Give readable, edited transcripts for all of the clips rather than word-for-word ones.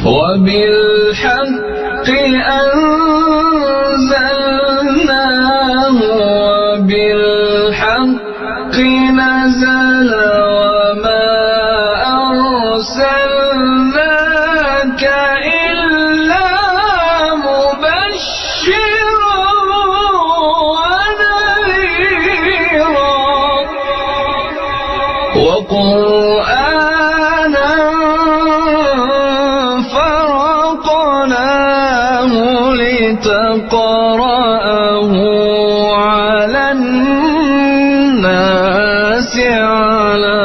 وبالحق أنزلناه وبالحق نزل وما أرسلناك إلا مبشرا ونذيرا وقرآنا فرقناه لتقرأه على الناس على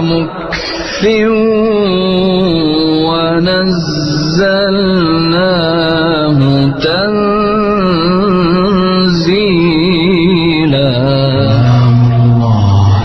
مكث ونزلناه تنزيلا.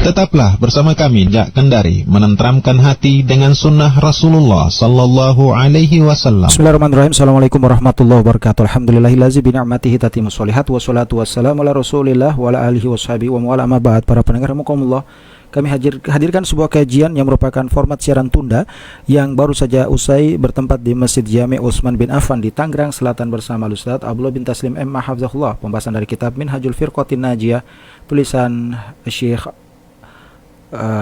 Tetaplah bersama kami Jak Kendari menenteramkan hati dengan sunnah Rasulullah Sallallahu Alaihi Wasallam. Bismillahirrahmanirrahim. Assalamualaikum warahmatullahi wabarakatuh. Alhamdulillahillazi bi ni'matihi tatimmu sholihat wassalatu wassalamu ala Rasulillah wa ala alihi washabihi wa mawala amma ba'd. Para pendengar rahimakumullah, kami hadirkan sebuah kajian yang merupakan format siaran tunda yang baru saja usai bertempat di Masjid Jami' Utsman bin Affan di Tangerang Selatan bersama Ustaz Abdullah bin Taslim M. Hafizahullah. Pembahasan dari kitab Minhajul Firqatin Najiyah tulisan Syekh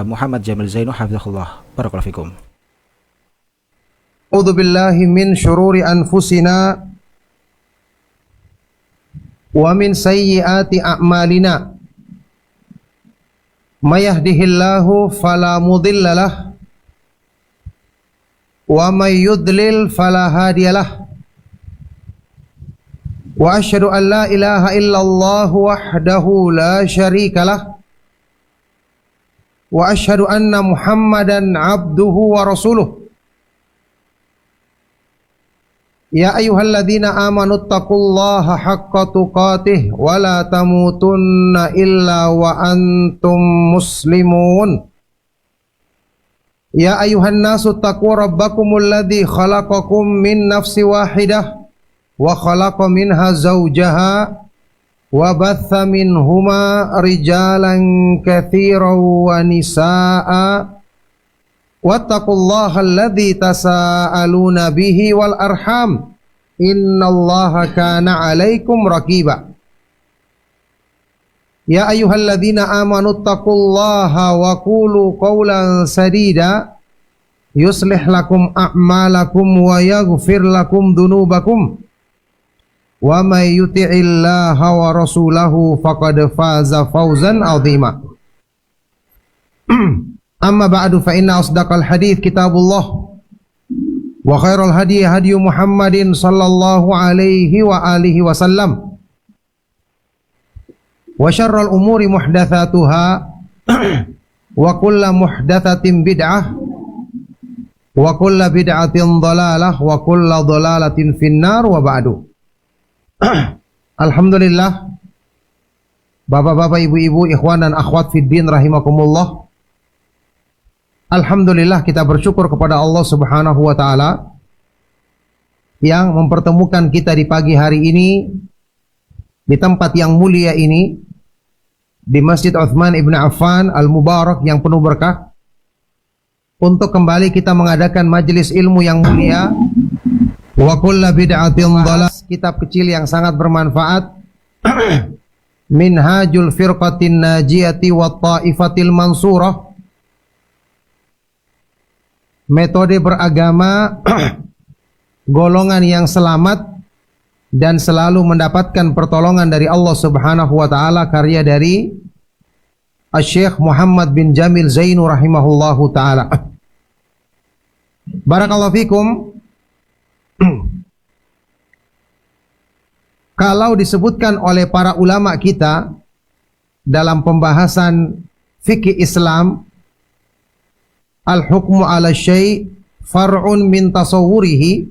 Muhammad Jamil Zainu Hafizahullah. Barakallahu fikum. A'udzu billahi min syururi anfusina wa min sayyiati a'malina. May yahdihillahu fala mudhillalah wa may yudlil fala hadiyalah. Wa asyhadu an la ilaha illallah wahdahu la syarikalah. Wa asyhadu anna Muhammadan abduhu wa rasuluh. Ya ayyuhalladzina amanu taqullaha haqqa tuqatih wa la tamutunna illa wa antum muslimun. Ya ayyuhan nasu taqu rabbakumul ladzi khalaqakum min nafsin wahidah wa khalaqa minha zawjaha wa batha minhuma rijalan katsiran wa nisaa'a wattaqullaha alladzi tasaaluna bihi wal arham innallaha kana 'alaikum raqiba. Ya ayyuhalladzina amanu taqullaha wa qulu qawlan sadida yuslih lakum a'malakum wa yaghfir lakum dhunubakum wa may yuti'illaha wa rasulahu faqad faza fawzan 'azima. Amma ba'du fa inna asdaqal hadits kitabullah wa khairal hadi hadi Muhammadin sallallahu alaihi wa alihi wasallam wa syarrul umuri muhdatsatuha wa kullu muhdatsatin bid'ah wa kullu bid'atin dhalalah wa kullu dhalalatin finnar wa ba'du. Alhamdulillah, bapak-bapak, ibu-ibu, ikhwan dan akhwat fiddin rahimakumullah. Alhamdulillah, kita bersyukur kepada Allah Subhanahu wa taala yang mempertemukan kita di pagi hari ini di tempat yang mulia ini, di Masjid Utsman ibn Affan al-Mubarak yang penuh berkah, untuk kembali kita mengadakan majelis ilmu yang mulia. Wa kullu bid'atin dhalalah, kitab kecil yang sangat bermanfaat, Minhajul Firqatin Najiyati wa Ta'ifatil Mansurah, metode beragama golongan yang selamat dan selalu mendapatkan pertolongan dari Allah Subhanahu wa taala, karya dari Syekh Muhammad bin Jamil Zainu rahimahullahu taala. Barakallahu fikum. Kalau disebutkan oleh para ulama kita dalam pembahasan fikih Islam, al-hukmu ala syai' far'un min tasawwurihi,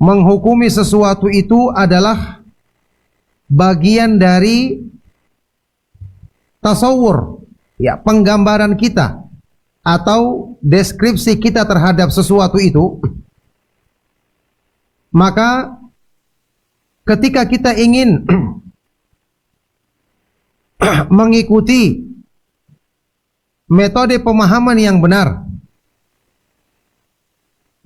menghukumi sesuatu itu adalah bagian dari tasawur, ya, penggambaran kita atau deskripsi kita terhadap sesuatu itu. Maka ketika kita ingin mengikuti metode pemahaman yang benar,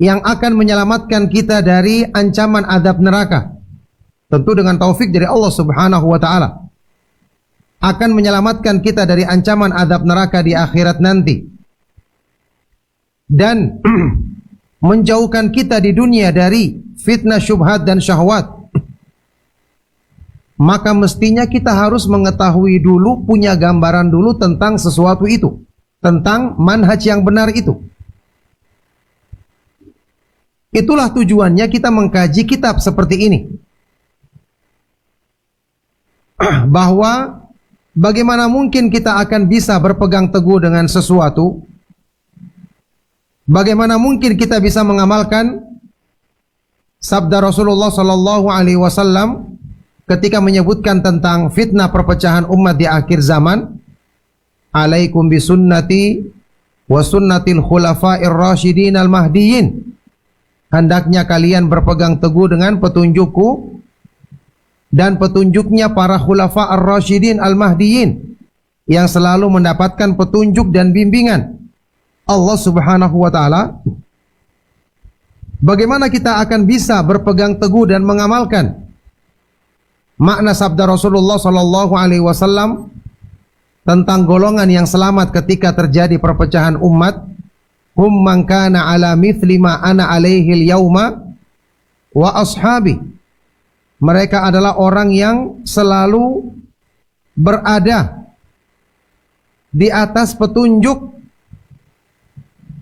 yang akan menyelamatkan kita dari ancaman azab neraka. Tentu dengan taufik dari Allah Subhanahu wa taala. Akan menyelamatkan kita dari ancaman azab neraka di akhirat nanti. Dan menjauhkan kita di dunia dari fitnah syubhat dan syahwat. Maka mestinya kita harus mengetahui dulu, punya gambaran dulu tentang sesuatu itu, tentang manhaj yang benar itu. Itulah tujuannya kita mengkaji kitab seperti ini. Bahwa bagaimana mungkin kita akan bisa berpegang teguh dengan sesuatu? Bagaimana mungkin kita bisa mengamalkan sabda Rasulullah sallallahu alaihi wasallam ketika menyebutkan tentang fitnah perpecahan umat di akhir zaman? Alaikum bisunnati wa sunnatil khulafa'ir rasyidin al-mahdiyyin. Hendaknya kalian berpegang teguh dengan petunjukku dan petunjuknya para khulafa ar-rasyidin al-mahdiyyin yang selalu mendapatkan petunjuk dan bimbingan Allah Subhanahu wa taala. Bagaimana kita akan bisa berpegang teguh dan mengamalkan makna sabda Rasulullah sallallahu alaihi wasallam tentang golongan yang selamat ketika terjadi perpecahan umat? Hum man kana ala mithli ma ana alaihi al-yauma wa ashabi. Mereka adalah orang yang selalu berada di atas petunjuk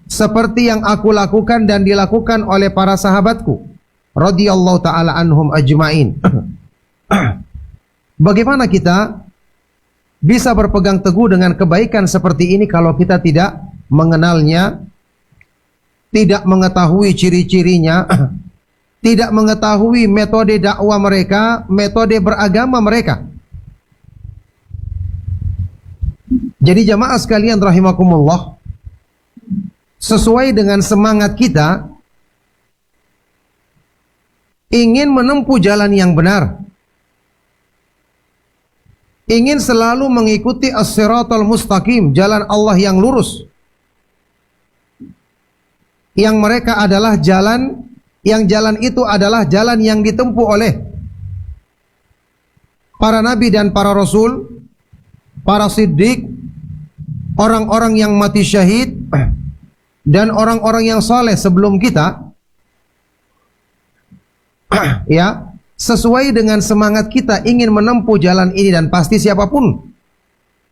seperti yang aku lakukan dan dilakukan oleh para sahabatku radhiyallahu taala anhum ajmain. Bagaimana kita bisa berpegang teguh dengan kebaikan seperti ini kalau kita tidak mengenalnya, tidak mengetahui ciri-cirinya, tidak mengetahui metode dakwah mereka, metode beragama mereka? Jadi jamaah sekalian rahimakumullah, sesuai dengan semangat kita ingin menempuh jalan yang benar, ingin selalu mengikuti as-siratal mustaqim, jalan Allah yang lurus, yang mereka adalah jalan, yang jalan itu adalah jalan yang ditempuh oleh para nabi dan para rasul, para siddiq, orang-orang yang mati syahid, dan orang-orang yang saleh sebelum kita. Ya, sesuai dengan semangat kita ingin menempuh jalan ini, dan pasti siapapun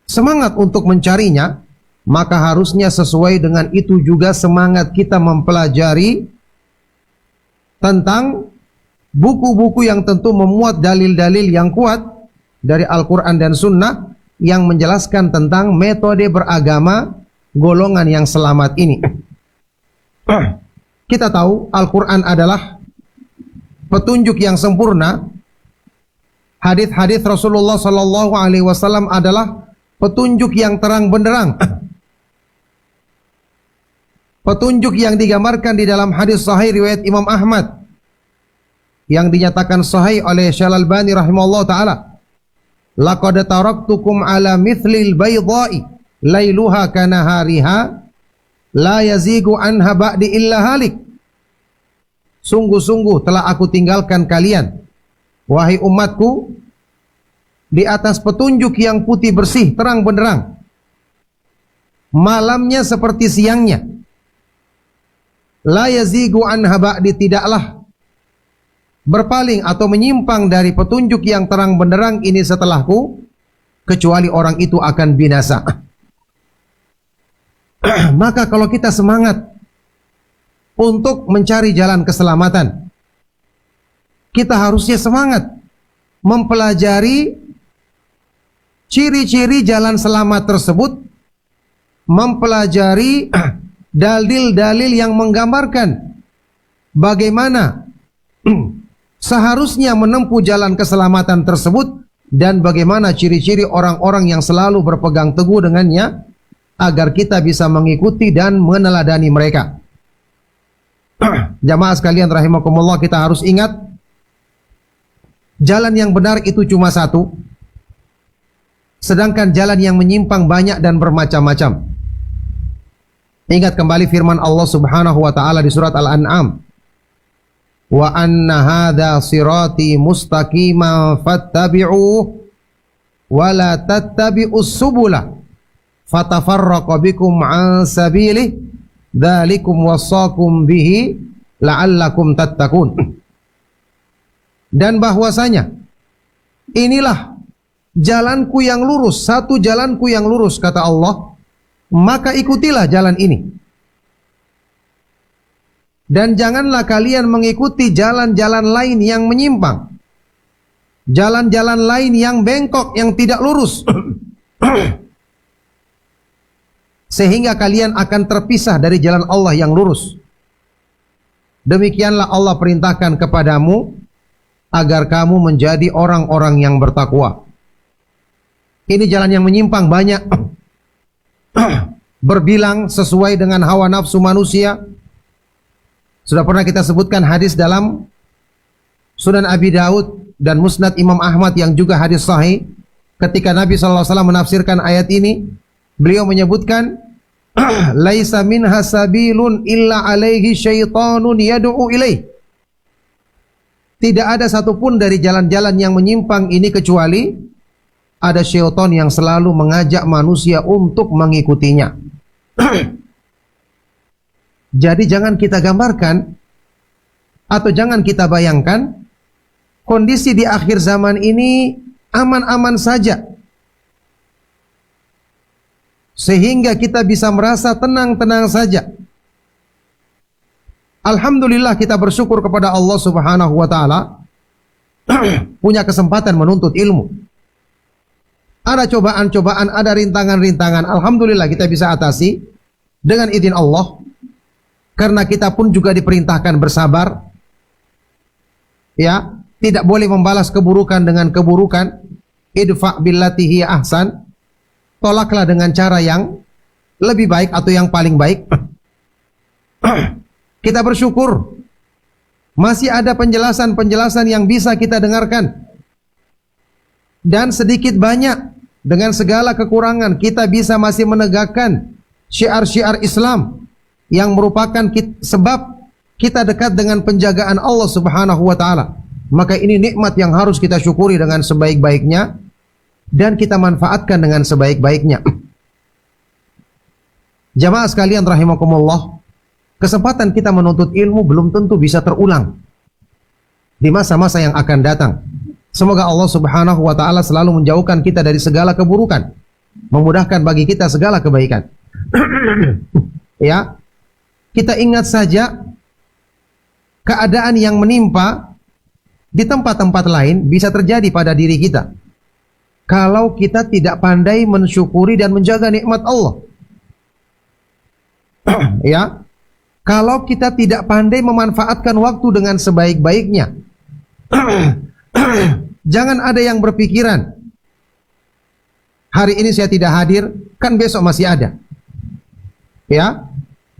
semangat untuk mencarinya, maka harusnya sesuai dengan itu juga semangat kita mempelajari tentang buku-buku yang tentu memuat dalil-dalil yang kuat dari Al-Quran dan Sunnah yang menjelaskan tentang metode beragama golongan yang selamat ini. Kita tahu Al-Quran adalah petunjuk yang sempurna. Hadis-hadis Rasulullah sallallahu alaihi wasallam adalah petunjuk yang terang benderang. Petunjuk yang digambarkan di dalam hadis sahih riwayat Imam Ahmad yang dinyatakan sahih oleh Syalal-Bani rahimahullah ta'ala. Laqad taraktukum ala mithlil baydha'i lailuha kanahariha la yazigu anha ba'di illa halik. Sungguh-sungguh telah aku tinggalkan kalian, wahai umatku, di atas petunjuk yang putih bersih, terang benderang. Malamnya seperti siangnya. La yazigu anha ba'di, tidaklah berpaling atau menyimpang dari petunjuk yang terang benderang ini setelahku, kecuali orang itu akan binasa. Maka kalau kita semangat untuk mencari jalan keselamatan, kita harusnya semangat mempelajari ciri-ciri jalan selamat tersebut, mempelajari dalil-dalil yang menggambarkan bagaimana seharusnya menempuh jalan keselamatan tersebut, dan bagaimana ciri-ciri orang-orang yang selalu berpegang teguh dengannya, agar kita bisa mengikuti dan meneladani mereka. Jamaah sekalian rahimakumullah, kita harus ingat jalan yang benar itu cuma satu, sedangkan jalan yang menyimpang banyak dan bermacam-macam. Ingat kembali firman Allah Subhanahu wa taala di surat Al-An'am. Wa anna hadza sirati mustaqiman fattabi'uhu wa la tattabi'us subula fatafarraqu bikum an sabilihi dzalikum wasaqum bihi la'allakum tattaqun. Dan bahwasanya inilah jalanku yang lurus, satu jalanku yang lurus, kata Allah, maka ikutilah jalan ini. Dan janganlah kalian mengikuti jalan-jalan lain yang menyimpang, jalan-jalan lain yang bengkok, yang tidak lurus, sehingga kalian akan terpisah dari jalan Allah yang lurus. Demikianlah Allah perintahkan kepadamu agar kamu menjadi orang-orang yang bertakwa. Ini jalan yang menyimpang banyak, berbilang sesuai dengan hawa nafsu manusia. Sudah pernah kita sebutkan hadis dalam Sunan Abi Daud dan Musnad Imam Ahmad yang juga hadis sahih. Ketika Nabi SAW menafsirkan ayat ini, beliau menyebutkan, laisa minha sabilun illa alaihi syaitanun yad'u ilaih. Tidak ada satupun dari jalan-jalan yang menyimpang ini kecuali ada syaitan yang selalu mengajak manusia untuk mengikutinya. Jadi jangan kita gambarkan atau jangan kita bayangkan kondisi di akhir zaman ini aman-aman saja, sehingga kita bisa merasa tenang-tenang saja. Alhamdulillah kita bersyukur kepada Allah Subhanahu wa taala punya kesempatan menuntut ilmu. Ada cobaan-cobaan, ada rintangan-rintangan. Alhamdulillah kita bisa atasi dengan izin Allah. Karena kita pun juga diperintahkan bersabar. Ya, tidak boleh membalas keburukan dengan keburukan. Idfa' billati hiya ahsan. Tolaklah dengan cara yang lebih baik atau yang paling baik. Kita bersyukur masih ada penjelasan-penjelasan yang bisa kita dengarkan. Dan sedikit banyak dengan segala kekurangan kita bisa masih menegakkan syiar-syiar Islam yang merupakan sebab kita dekat dengan penjagaan Allah Subhanahu wa taala. Maka ini nikmat yang harus kita syukuri dengan sebaik-baiknya dan kita manfaatkan dengan sebaik-baiknya. Jamaah sekalian rahimakumullah, kesempatan kita menuntut ilmu belum tentu bisa terulang di masa-masa yang akan datang. Semoga Allah Subhanahu wa taala selalu menjauhkan kita dari segala keburukan, memudahkan bagi kita segala kebaikan. Ya. Kita ingat saja keadaan yang menimpa di tempat-tempat lain bisa terjadi pada diri kita kalau kita tidak pandai mensyukuri dan menjaga nikmat Allah. Ya. Kalau kita tidak pandai memanfaatkan waktu dengan sebaik-baiknya. Jangan ada yang berpikiran, hari ini saya tidak hadir, kan besok masih ada. Ya.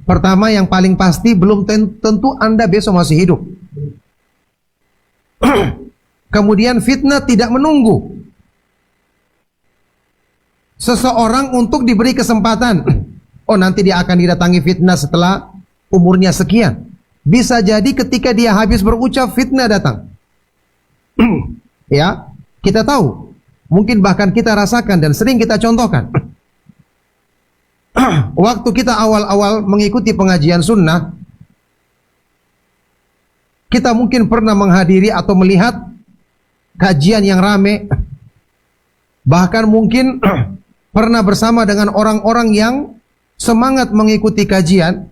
Pertama yang paling pasti belum tentu Anda besok masih hidup. Kemudian fitnah tidak menunggu seseorang untuk diberi kesempatan. Oh, nanti dia akan didatangi fitnah setelah umurnya sekian. Bisa jadi ketika dia habis berucap fitnah datang. Ya, kita tahu. Mungkin bahkan kita rasakan dan sering kita contohkan. Waktu kita awal-awal mengikuti pengajian sunnah, kita mungkin pernah menghadiri atau melihat kajian yang rame. Bahkan mungkin pernah bersama dengan orang-orang yang semangat mengikuti kajian.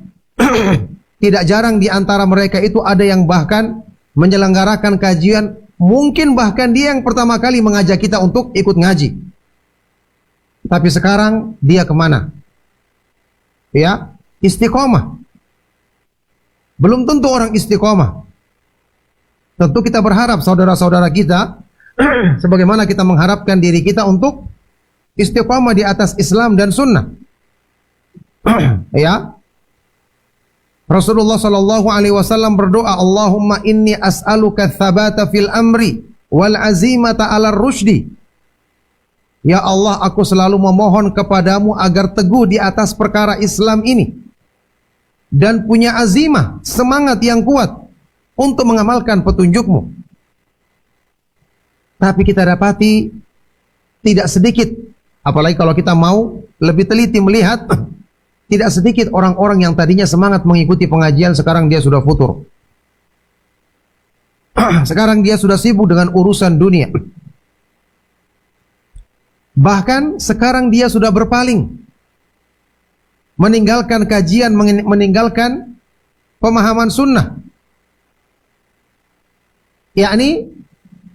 Tidak jarang di antara mereka itu ada yang bahkan menyelenggarakan kajian. Mungkin bahkan dia yang pertama kali mengajak kita untuk ikut ngaji. Tapi sekarang dia kemana? Ya, istiqomah. Belum tentu orang istiqomah. Tentu kita berharap saudara-saudara kita sebagaimana kita mengharapkan diri kita untuk istiqomah di atas Islam dan sunnah. Ya. Rasulullah sallallahu alaihi wasallam berdoa, Allahumma inni as'aluka tsabata fil amri wal azimata 'alar rusydi. Ya Allah, aku selalu memohon kepadamu agar teguh di atas perkara Islam ini dan punya azimah, semangat yang kuat untuk mengamalkan petunjukmu. Tapi kita dapati tidak sedikit, apalagi kalau kita mau lebih teliti melihat, tidak sedikit orang-orang yang tadinya semangat mengikuti pengajian, sekarang dia sudah futur. Sekarang dia sudah sibuk dengan urusan dunia. Bahkan sekarang dia sudah berpaling, meninggalkan kajian, meninggalkan pemahaman sunnah. Yakni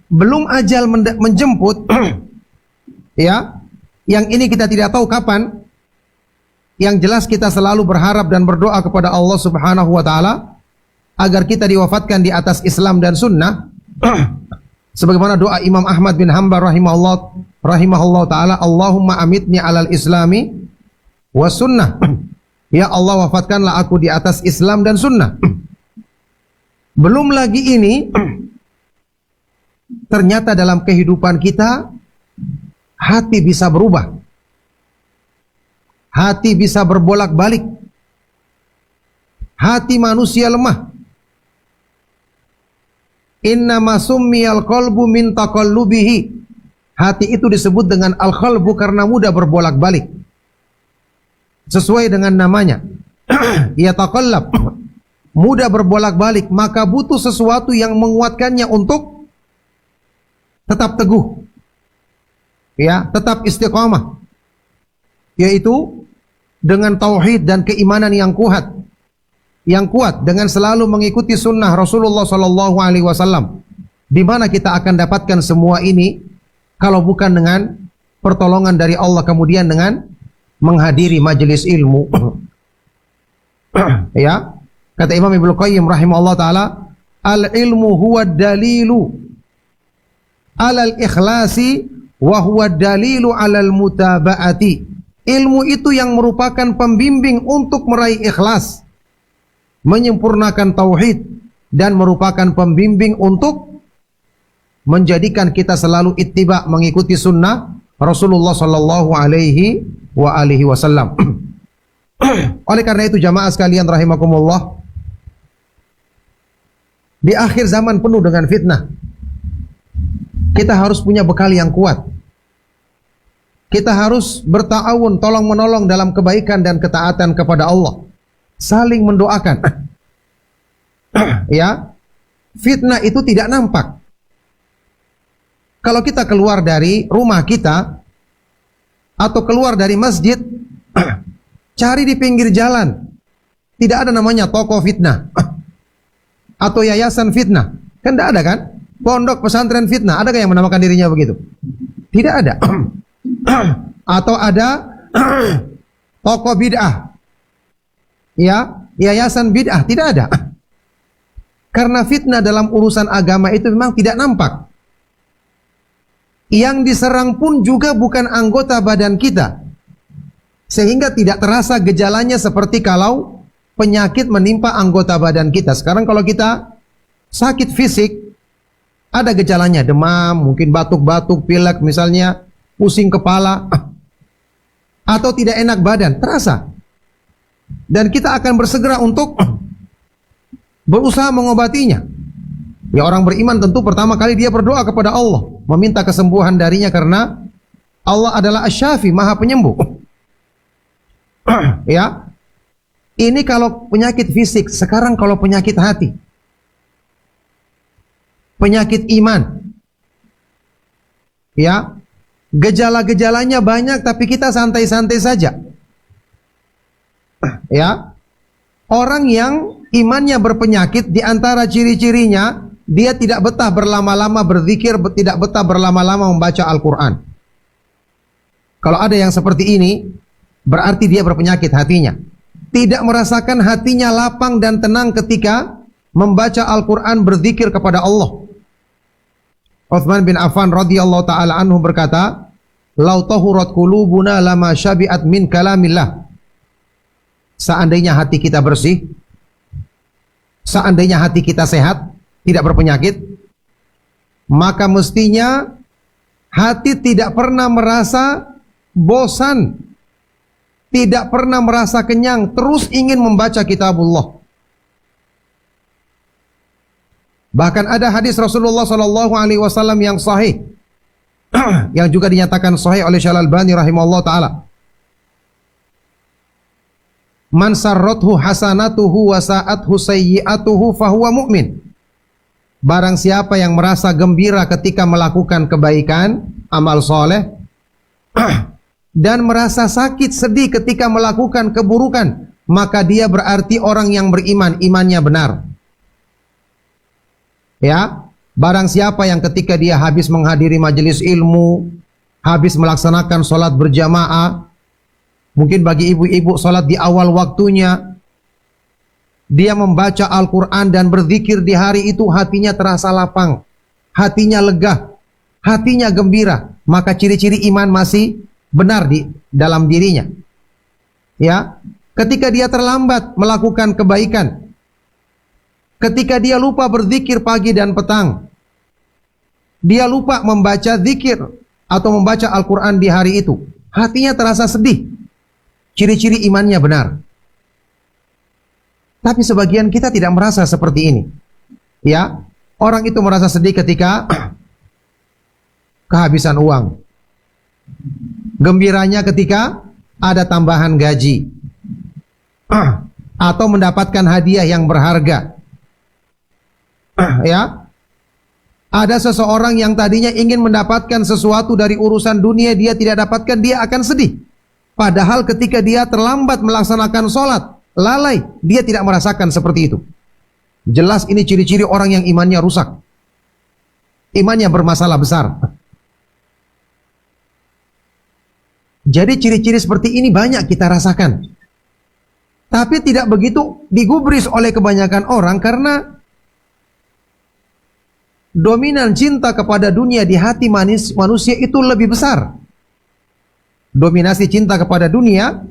belum ajal menjemput, ya, yang ini kita tidak tahu kapan. Yang jelas kita selalu berharap dan berdoa kepada Allah Subhanahu wa taala agar kita diwafatkan di atas Islam dan sunnah. Sebagaimana doa Imam Ahmad bin Hanbal rahimahullah taala, Allahumma amitni alal islami was sunnah. Ya Allah, wafatkanlah aku di atas Islam dan sunnah. Belum lagi ini, ternyata dalam kehidupan kita hati bisa berubah. Hati bisa berbolak-balik. Hati manusia lemah. Innama summiyal qalbu min taqallubihi. Hati itu disebut dengan al-qalbu karena mudah berbolak-balik. Sesuai dengan namanya. Ya taqallab. Mudah berbolak-balik, maka butuh sesuatu yang menguatkannya untuk tetap teguh. Ya, tetap istiqamah. Yaitu dengan tauhid dan keimanan yang kuat. Yang kuat dengan selalu mengikuti sunnah Rasulullah sallallahu alaihi wasallam. Di mana kita akan dapatkan semua ini kalau bukan dengan pertolongan dari Allah, kemudian dengan menghadiri majelis ilmu. Ya, kata Imam Ibnu Qayyim rahimahullah taala, al-ilmu huwa dalilu alal ikhlasi wa huwa dalilu alal mutaba'ati. Ilmu itu yang merupakan pembimbing untuk meraih ikhlas, menyempurnakan tauhid, dan merupakan pembimbing untuk menjadikan kita selalu ittiba, mengikuti sunnah Rasulullah sallallahu alaihi wasallam. Oleh karena itu jamaah sekalian rahimakumullah, di akhir zaman penuh dengan fitnah, kita harus punya bekal yang kuat. Kita harus berta'awun, tolong menolong dalam kebaikan dan ketaatan kepada Allah. Saling mendoakan. Ya, fitnah itu tidak nampak. Kalau kita keluar dari rumah kita atau keluar dari masjid, cari di pinggir jalan. Tidak ada namanya toko fitnah atau yayasan fitnah. Kan tidak ada kan? Pondok pesantren fitnah. Adakah yang menamakan dirinya begitu? Tidak ada. Atau ada toko bid'ah, ya, yayasan bid'ah. Tidak ada. Karena fitnah dalam urusan agama itu memang tidak nampak. Yang diserang pun juga bukan anggota badan kita, sehingga tidak terasa gejalanya seperti kalau penyakit menimpa anggota badan kita. Sekarang kalau kita sakit fisik, ada gejalanya, demam, mungkin batuk-batuk, pilek misalnya, pusing kepala, atau tidak enak badan, terasa. Dan kita akan bersegera untuk berusaha mengobatinya. Ya, orang beriman tentu pertama kali dia berdoa kepada Allah, meminta kesembuhan darinya karena Allah adalah Asy-Syafi, Maha Penyembuh. Ya. Ini kalau penyakit fisik, sekarang kalau penyakit hati, penyakit iman. Ya. Gejala-gejalanya banyak tapi kita santai-santai saja. Ya. Orang yang imannya berpenyakit, di antara ciri-cirinya dia tidak betah berlama-lama berzikir, tidak betah berlama-lama membaca Al-Qur'an. Kalau ada yang seperti ini, berarti dia berpenyakit hatinya. Tidak merasakan hatinya lapang dan tenang ketika membaca Al-Qur'an, berzikir kepada Allah. Utsman bin Affan radhiyallahu taala anhu berkata, "Lau tahurat qulubuna lama syabi'at min kalamillah." Seandainya hati kita bersih, seandainya hati kita sehat, tidak berpenyakit, maka mestinya hati tidak pernah merasa bosan, tidak pernah merasa kenyang, terus ingin membaca kitabullah. Bahkan ada hadis Rasulullah SAW yang sahih, yang juga dinyatakan sahih oleh Syekh Al-Albani rahimahullah taala. Man sarrathu hasanatuhu wa sa'athu sayyi'atuhu fahuwa mu'min. Barang siapa yang merasa gembira ketika melakukan kebaikan, amal soleh, dan merasa sakit sedih ketika melakukan keburukan, maka dia berarti orang yang beriman, imannya benar. Ya, barang siapa yang ketika dia habis menghadiri majelis ilmu, habis melaksanakan sholat berjamaah, mungkin bagi ibu-ibu sholat di awal waktunya, dia membaca Al-Quran dan berzikir di hari itu, hatinya terasa lapang, hatinya lega, hatinya gembira, maka ciri-ciri iman masih benar di dalam dirinya. Ya, ketika dia terlambat melakukan kebaikan, ketika dia lupa berzikir pagi dan petang, dia lupa membaca zikir atau membaca Al-Quran di hari itu, hatinya terasa sedih, ciri-ciri imannya benar. Tapi sebagian kita tidak merasa seperti ini. Ya, orang itu merasa sedih ketika kehabisan uang. Gembiranya ketika ada tambahan gaji atau mendapatkan hadiah yang berharga. Ya, ada seseorang yang tadinya ingin mendapatkan sesuatu dari urusan dunia, dia tidak dapatkan, dia akan sedih. Padahal ketika dia terlambat melaksanakan sholat, lalai, dia tidak merasakan seperti itu. Jelas ini ciri-ciri orang yang imannya rusak, imannya bermasalah besar. Jadi ciri-ciri seperti ini banyak kita rasakan, tapi tidak begitu digubris oleh kebanyakan orang karena dominan cinta kepada dunia di hati manusia itu lebih besar. Dominasi cinta kepada dunia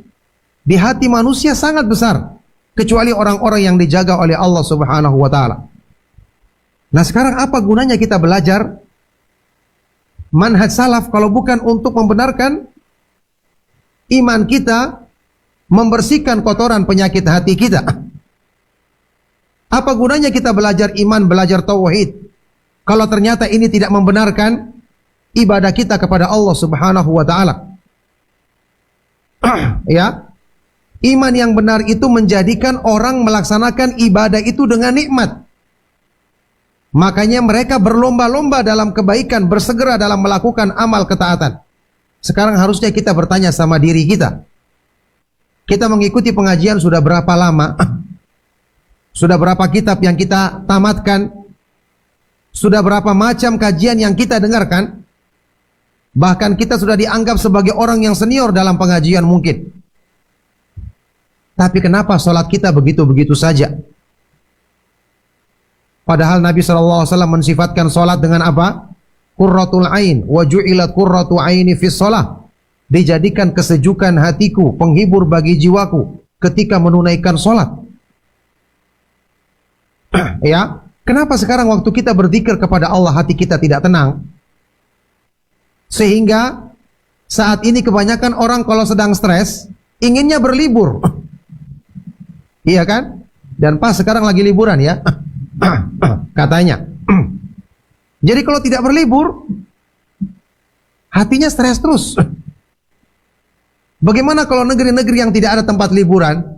di hati manusia sangat besar, kecuali orang-orang yang dijaga oleh Allah Subhanahu wa taala. Nah, sekarang apa gunanya kita belajar manhaj salaf kalau bukan untuk membenarkan iman kita, membersihkan kotoran penyakit hati kita? Apa gunanya kita belajar iman, belajar tauhid, kalau ternyata ini tidak membenarkan ibadah kita kepada Allah Subhanahu wa taala? Ya, iman yang benar itu menjadikan orang melaksanakan ibadah itu dengan nikmat. Makanya mereka berlomba-lomba dalam kebaikan, bersegera dalam melakukan amal ketaatan. Sekarang harusnya kita bertanya sama diri kita. Kita mengikuti pengajian sudah berapa lama? Sudah berapa kitab yang kita tamatkan? Sudah berapa macam kajian yang kita dengarkan? Bahkan kita sudah dianggap sebagai orang yang senior dalam pengajian mungkin. Tapi kenapa sholat kita begitu-begitu saja? Padahal Nabi SAW mensifatkan sholat dengan apa? Qurratul ain, wa ju'ilat qurratu aini fis sholah. Dijadikan kesejukan hatiku, penghibur bagi jiwaku ketika menunaikan sholat. Ya, kenapa sekarang waktu kita berzikir kepada Allah hati kita tidak tenang? Sehingga saat ini kebanyakan orang kalau sedang stres inginnya berlibur. Iya kan? Dan pas sekarang lagi liburan ya. Katanya. Jadi kalau tidak berlibur, hatinya stres terus. Bagaimana kalau negeri-negeri yang tidak ada tempat liburan?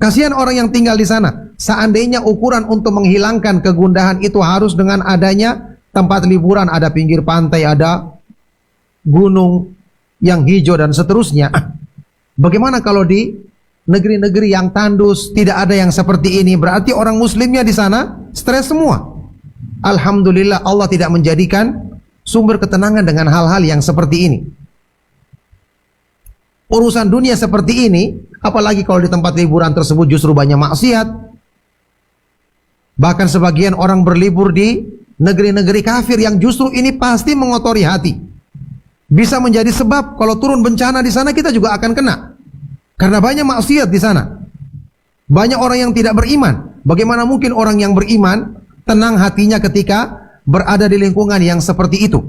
Kasihan orang yang tinggal di sana. Seandainya ukuran untuk menghilangkan kegundahan itu harus dengan adanya tempat liburan, ada pinggir pantai, ada gunung yang hijau dan seterusnya. Bagaimana kalau di negeri-negeri yang tandus tidak ada yang seperti ini? Berarti orang muslimnya di sana stres semua. Alhamdulillah Allah tidak menjadikan sumber ketenangan dengan hal-hal yang seperti ini. Urusan dunia seperti ini, apalagi kalau di tempat liburan tersebut justru banyak maksiat. Bahkan sebagian orang berlibur di negeri-negeri kafir yang justru ini pasti mengotori hati. Bisa menjadi sebab kalau turun bencana di sana kita juga akan kena. Karena banyak maksiat di sana. Banyak orang yang tidak beriman. Bagaimana mungkin orang yang beriman tenang hatinya ketika berada di lingkungan yang seperti itu?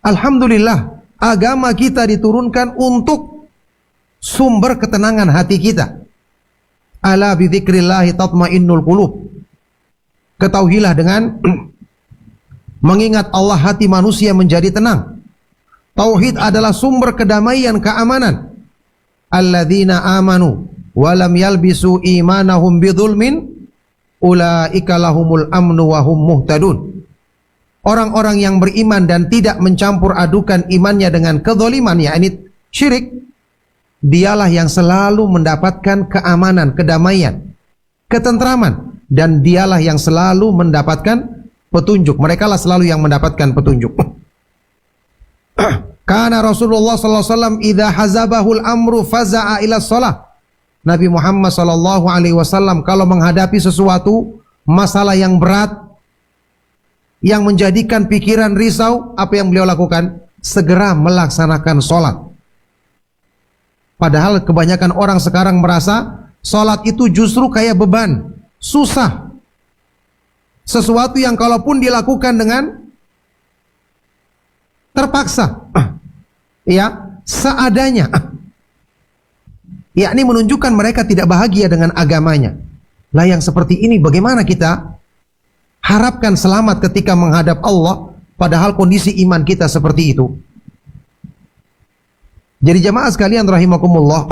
Alhamdulillah agama kita diturunkan untuk sumber ketenangan hati kita. Ala bi dzikrillahi tatmainnul qulub. Ketahuilah dengan mengingat Allah hati manusia menjadi tenang. Tauhid adalah sumber kedamaian, keamanan. Alladzina amanu wa lam yalbisu imanahum bidzulmin ulaika lahumul amnu wa hum muhtadun. Orang-orang yang beriman dan tidak mencampur adukan imannya dengan kezaliman, yakni syirik, dialah yang selalu mendapatkan keamanan, kedamaian, ketentraman, dan dialah yang selalu mendapatkan petunjuk. Merekalah selalu yang mendapatkan petunjuk. Karena Rasulullah sallallahu alaihi wasallam idza hazabahul amru faza'a ila shalah. Nabi Muhammad sallallahu alaihi wasallam kalau menghadapi sesuatu masalah yang berat yang menjadikan pikiran risau, apa yang beliau lakukan? Segera melaksanakan sholat. Padahal kebanyakan orang sekarang merasa sholat itu justru kayak beban, susah. Sesuatu yang kalaupun dilakukan dengan terpaksa, ya, seadanya, yakni menunjukkan mereka tidak bahagia dengan agamanya. Lah yang seperti ini bagaimana kita harapkan selamat ketika menghadap Allah, padahal kondisi iman kita seperti itu? Jadi jamaah sekalian rahimakumullah,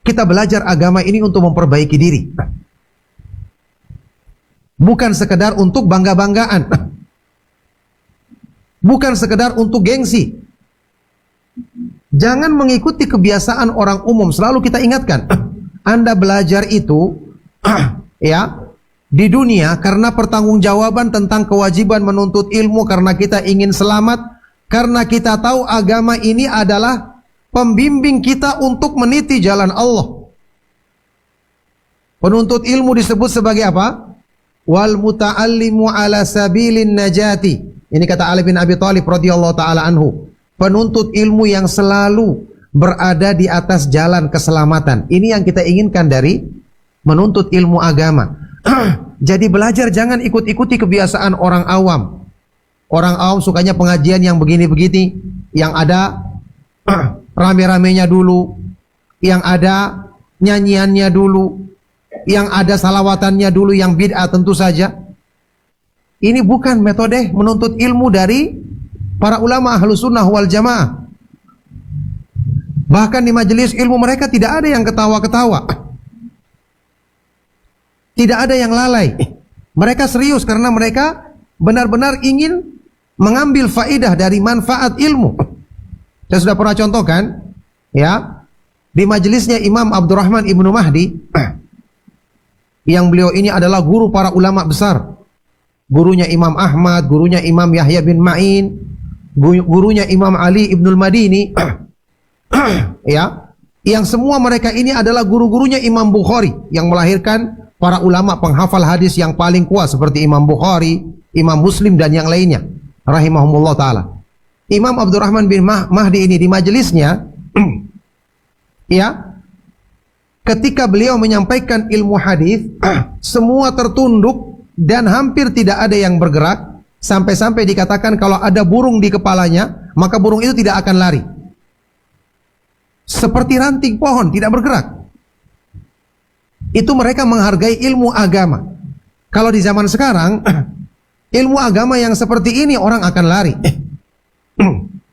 kita belajar agama ini untuk memperbaiki diri, bukan sekedar untuk bangga-banggaan, bukan sekedar untuk gengsi. Jangan mengikuti kebiasaan orang umum. Selalu kita ingatkan, Anda belajar itu ya di dunia karena pertanggungjawaban tentang kewajiban menuntut ilmu, karena kita ingin selamat, karena kita tahu agama ini adalah pembimbing kita untuk meniti jalan Allah. Penuntut ilmu disebut sebagai apa? Wal muta'allimu ala sabilin najati. Ini kata Ali bin Abi Thalib radhiyallahu taala anhu. Penuntut ilmu yang selalu berada di atas jalan keselamatan. Ini yang kita inginkan dari menuntut ilmu agama. Jadi belajar jangan ikut-ikuti kebiasaan orang awam. Orang awam sukanya pengajian yang begini-begini, yang ada rame-ramenya dulu, yang ada nyanyiannya dulu, yang ada salawatannya dulu, yang bid'ah tentu saja. Ini bukan metode menuntut ilmu dari para ulama Ahlus Sunnah wal Jamaah. Bahkan di majelis ilmu mereka tidak ada yang ketawa-ketawa, tidak ada yang lalai. Mereka serius karena mereka benar-benar ingin mengambil faidah dari manfaat ilmu. Saya sudah pernah contohkan, ya, di majelisnya Imam Abdurrahman Ibnu Mahdi, yang beliau ini adalah guru para ulama besar. Gurunya Imam Ahmad, gurunya Imam Yahya bin Ma'in, gurunya Imam Ali Ibnul Madini, ya, yang semua mereka ini adalah guru-gurunya Imam Bukhari, yang melahirkan para ulama penghafal hadis yang paling kuat seperti Imam Bukhari, Imam Muslim dan yang lainnya rahimahumullah taala. Imam Abdurrahman bin Mahdi ini di majelisnya ya, ketika beliau menyampaikan ilmu hadis, semua tertunduk dan hampir tidak ada yang bergerak, sampai-sampai dikatakan kalau ada burung di kepalanya, maka burung itu tidak akan lari. Seperti ranting pohon tidak bergerak. Itu mereka menghargai ilmu agama. Kalau di zaman sekarang, ilmu agama yang seperti ini orang akan lari.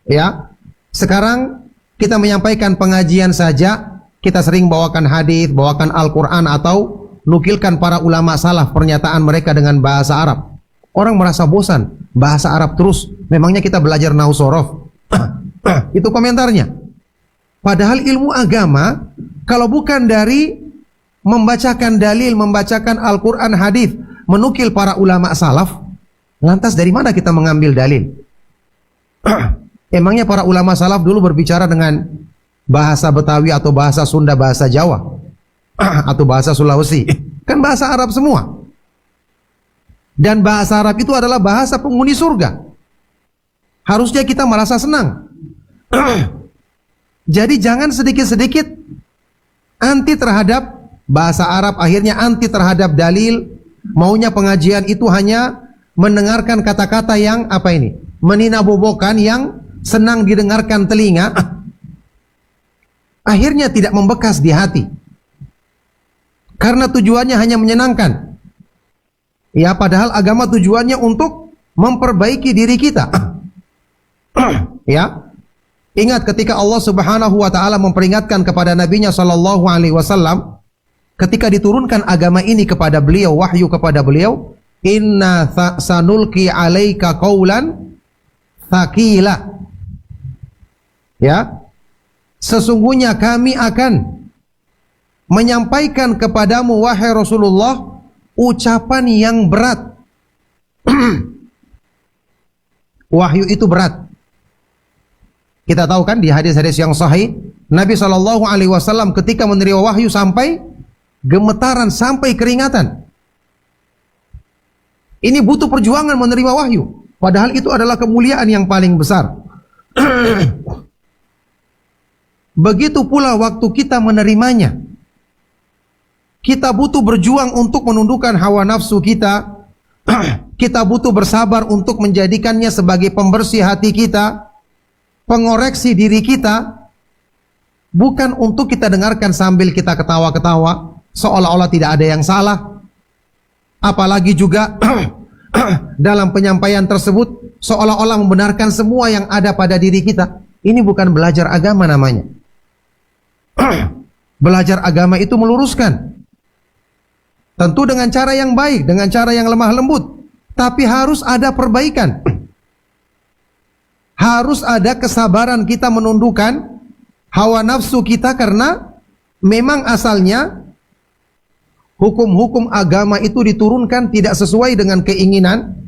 Ya, sekarang kita menyampaikan pengajian saja, kita sering bawakan hadis, bawakan Al-Quran, atau nukilkan para ulama salaf pernyataan mereka dengan bahasa Arab. Orang merasa bosan, bahasa Arab terus. Memangnya kita belajar nahwu shorof? Itu komentarnya. Padahal ilmu agama, kalau bukan dari membacakan dalil, membacakan Al-Quran, hadis, menukil para ulama salaf, lantas dari mana kita mengambil dalil? Emangnya para ulama salaf dulu berbicara dengan bahasa Betawi atau bahasa Sunda, bahasa Jawa, atau bahasa Sulawesi? Kan bahasa Arab semua. Dan bahasa Arab itu adalah bahasa penghuni surga. Harusnya kita merasa senang. Jadi jangan sedikit-sedikit anti terhadap bahasa Arab, akhirnya anti terhadap dalil, maunya pengajian itu hanya mendengarkan kata-kata yang apa ini? Meninabobokan, yang senang didengarkan telinga, akhirnya tidak membekas di hati. Karena tujuannya hanya menyenangkan. Ya, padahal agama tujuannya untuk memperbaiki diri kita. Ya. Ingat ketika Allah Subhanahu wa taala memperingatkan kepada nabinya sallallahu alaihi wasallam ketika diturunkan agama ini kepada beliau, wahyu kepada beliau, inna sanulqi 'alaika qaulan tsaqila. Ya. Sesungguhnya kami akan menyampaikan kepadamu wahai Rasulullah ucapan yang berat. Wahyu itu berat. Kita tahu kan di hadis-hadis yang sahih, Nabi SAW ketika menerima wahyu sampai gemetaran, sampai keringatan. Ini butuh perjuangan menerima wahyu. Padahal itu adalah kemuliaan yang paling besar. Begitu pula waktu kita menerimanya. Kita butuh berjuang untuk menundukkan hawa nafsu kita. Kita butuh bersabar untuk menjadikannya sebagai pembersih hati kita, pengoreksi diri kita, bukan untuk kita dengarkan sambil kita ketawa-ketawa, seolah-olah tidak ada yang salah. Apalagi juga dalam penyampaian tersebut, seolah-olah membenarkan semua yang ada pada diri kita. Ini bukan belajar agama namanya. Belajar agama itu meluruskan. Tentu dengan cara yang baik, dengan cara yang lemah lembut. Tapi harus ada perbaikan. Harus ada kesabaran kita menundukkan hawa nafsu kita, karena memang asalnya hukum-hukum agama itu diturunkan tidak sesuai dengan keinginan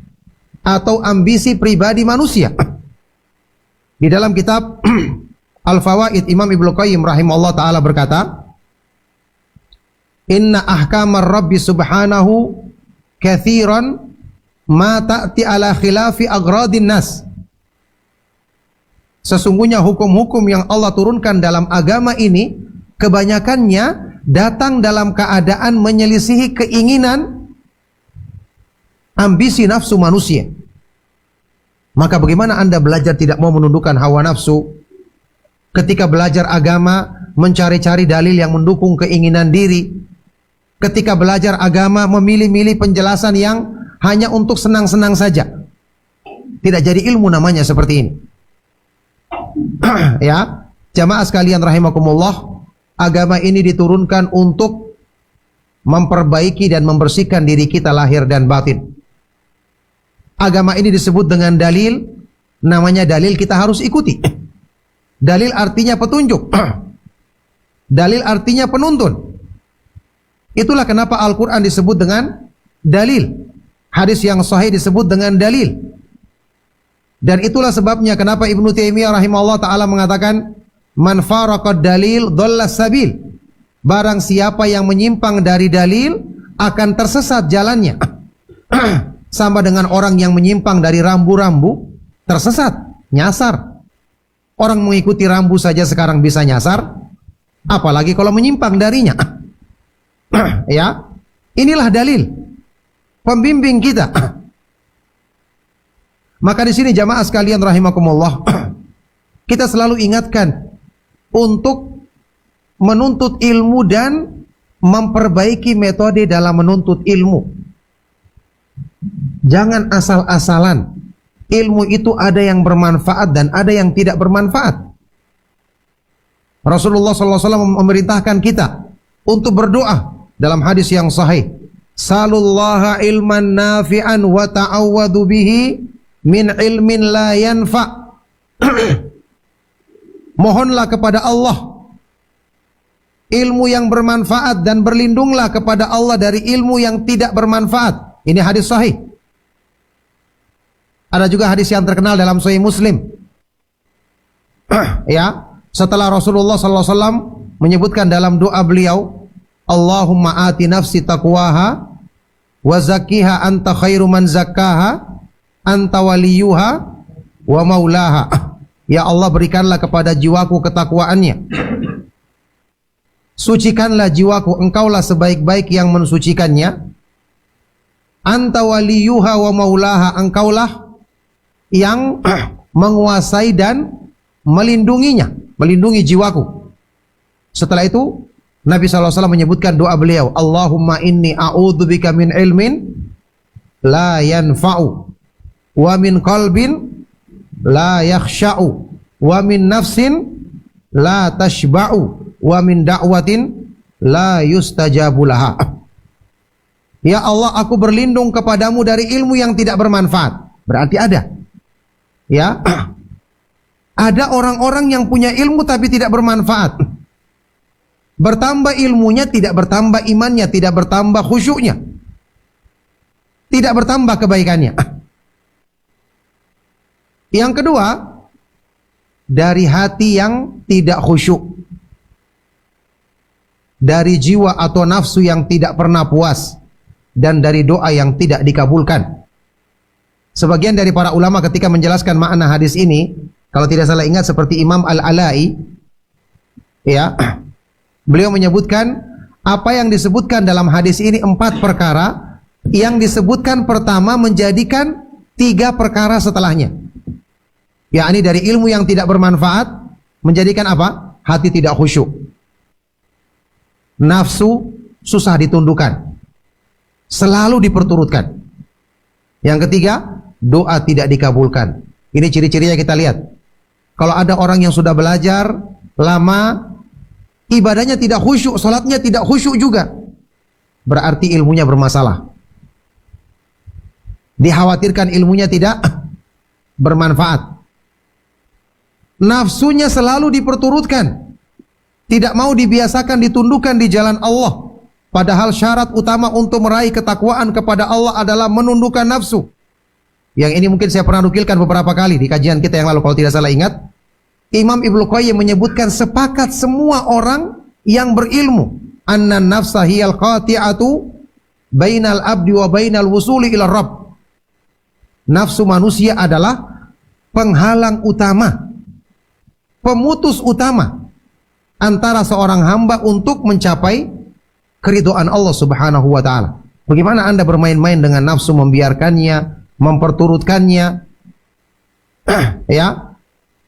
atau ambisi pribadi manusia. Di dalam kitab Al-Fawaid, Imam Ibnu Qayyim rahimahullah ta'ala berkata, inna ahkamar Rabbi subhanahu kathiran ma ta'ti ala khilafi agradin nas. Sesungguhnya hukum-hukum yang Allah turunkan dalam agama ini kebanyakannya datang dalam keadaan menyelisihi keinginan ambisi nafsu manusia. Maka bagaimana Anda belajar tidak mau menundukkan hawa nafsu? Ketika belajar agama mencari-cari dalil yang mendukung keinginan diri. Ketika belajar agama memilih-milih penjelasan yang hanya untuk senang-senang saja. Tidak jadi ilmu namanya seperti ini. Ya, jamaah sekalian rahimakumullah, agama ini diturunkan untuk memperbaiki dan membersihkan diri kita lahir dan batin. Agama ini disebut dengan dalil, namanya dalil kita harus ikuti. Dalil artinya petunjuk. Dalil artinya penuntun. Itulah kenapa Al-Quran disebut dengan dalil. Hadis yang sahih disebut dengan dalil. Dan itulah sebabnya kenapa Ibnu Taimiyah rahimahullah ta'ala mengatakan, man faraqad dalil dhallas sabil. Barang siapa yang menyimpang dari dalil akan tersesat jalannya. Sama dengan orang yang menyimpang dari rambu-rambu, tersesat, nyasar. Orang mengikuti rambu saja sekarang bisa nyasar, apalagi kalau menyimpang darinya. Ya, inilah dalil pembimbing kita. Maka di sini jamaah sekalian rahimakumullah, kita selalu ingatkan untuk menuntut ilmu dan memperbaiki metode dalam menuntut ilmu. Jangan asal-asalan. Ilmu itu ada yang bermanfaat dan ada yang tidak bermanfaat. Rasulullah SAW memerintahkan kita untuk berdoa dalam hadis yang sahih, salullaha ilman nafi'an wa ta'awwadu bihi min ilmin la yanfa'. Mohonlah kepada Allah ilmu yang bermanfaat dan berlindunglah kepada Allah dari ilmu yang tidak bermanfaat. Ini hadis sahih. Ada juga hadis yang terkenal dalam Sahih Muslim. Ya, setelah Rasulullah SAW menyebutkan dalam doa beliau, Allahumma ati nafsi taqwaha wa zakkiha anta khairu man zakkaha anta waliyuha wa maulaha. Ya Allah, berikanlah kepada jiwaku ketakwaannya. Sucikanlah jiwaku, engkaulah sebaik-baik yang mensucikannya. Anta waliyuha wa maulaha, engkaulah yang menguasai dan melindunginya, melindungi jiwaku. Setelah itu Nabi SAW menyebutkan doa beliau, Allahumma inni a'udzubika min ilmin la yanfa'u, wa min qalbin la yakhsha'u, wa min nafsin la tashba'u, wa min da'watin la yustajabu laha. Ya Allah, aku berlindung kepadamu dari ilmu yang tidak bermanfaat. Berarti ada. Ya. Ada orang-orang yang punya ilmu tapi tidak bermanfaat. Bertambah ilmunya, tidak bertambah imannya, tidak bertambah khusyuknya, tidak bertambah kebaikannya. Yang kedua, dari hati yang tidak khusyuk, dari jiwa atau nafsu yang tidak pernah puas, dan dari doa yang tidak dikabulkan. Sebagian dari para ulama ketika menjelaskan makna hadis ini, kalau tidak salah ingat seperti Imam Al-Ala'i, ya, beliau menyebutkan apa yang disebutkan dalam hadis ini 4 perkara. Yang disebutkan pertama menjadikan 3 perkara setelahnya. Yakni dari ilmu yang tidak bermanfaat menjadikan apa? Hati tidak khusyuk. Nafsu susah ditundukkan, selalu diperturutkan. Yang ketiga, doa tidak dikabulkan. Ini ciri-cirinya kita lihat. Kalau ada orang yang sudah belajar lama, ibadahnya tidak khusyuk, salatnya tidak khusyuk juga, berarti ilmunya bermasalah. Dikhawatirkan ilmunya tidak bermanfaat. Nafsunya selalu diperturutkan, tidak mau dibiasakan ditundukkan di jalan Allah. Padahal syarat utama untuk meraih ketakwaan kepada Allah adalah menundukkan nafsu. Yang ini mungkin saya pernah nukilkan beberapa kali di kajian kita yang lalu kalau tidak salah ingat. Imam Ibnu Qayyim menyebutkan sepakat semua orang yang berilmu, annan nafsa hiyal qati'atu bainal abdi wa bainal wusuli ila rabb. Nafsu manusia adalah penghalang utama, pemutus utama antara seorang hamba untuk mencapai keridhaan Allah Subhanahu wa taala. Bagaimana Anda bermain-main dengan nafsu, membiarkannya, memperturutkannya, ya,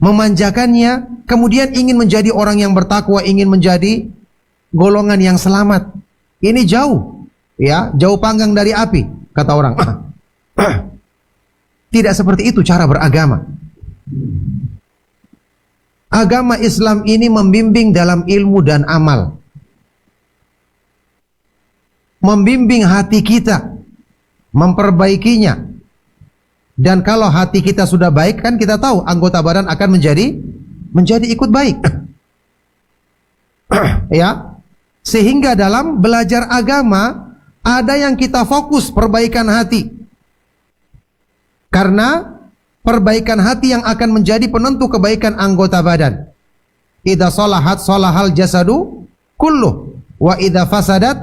memanjakannya, kemudian ingin menjadi orang yang bertakwa, ingin menjadi golongan yang selamat. Ini jauh, ya, jauh panggang dari api, kata orang. Tidak seperti itu cara beragama. Agama Islam ini membimbing dalam ilmu dan amal, membimbing hati kita, memperbaikinya. Dan kalau hati kita sudah baik, kan kita tahu anggota badan akan menjadi ikut baik. Ya. Sehingga dalam belajar agama ada yang kita fokus perbaikan hati. Karena perbaikan hati yang akan menjadi penentu kebaikan anggota badan. Idza salahat salahal jasadu kulluh wa idza fasadat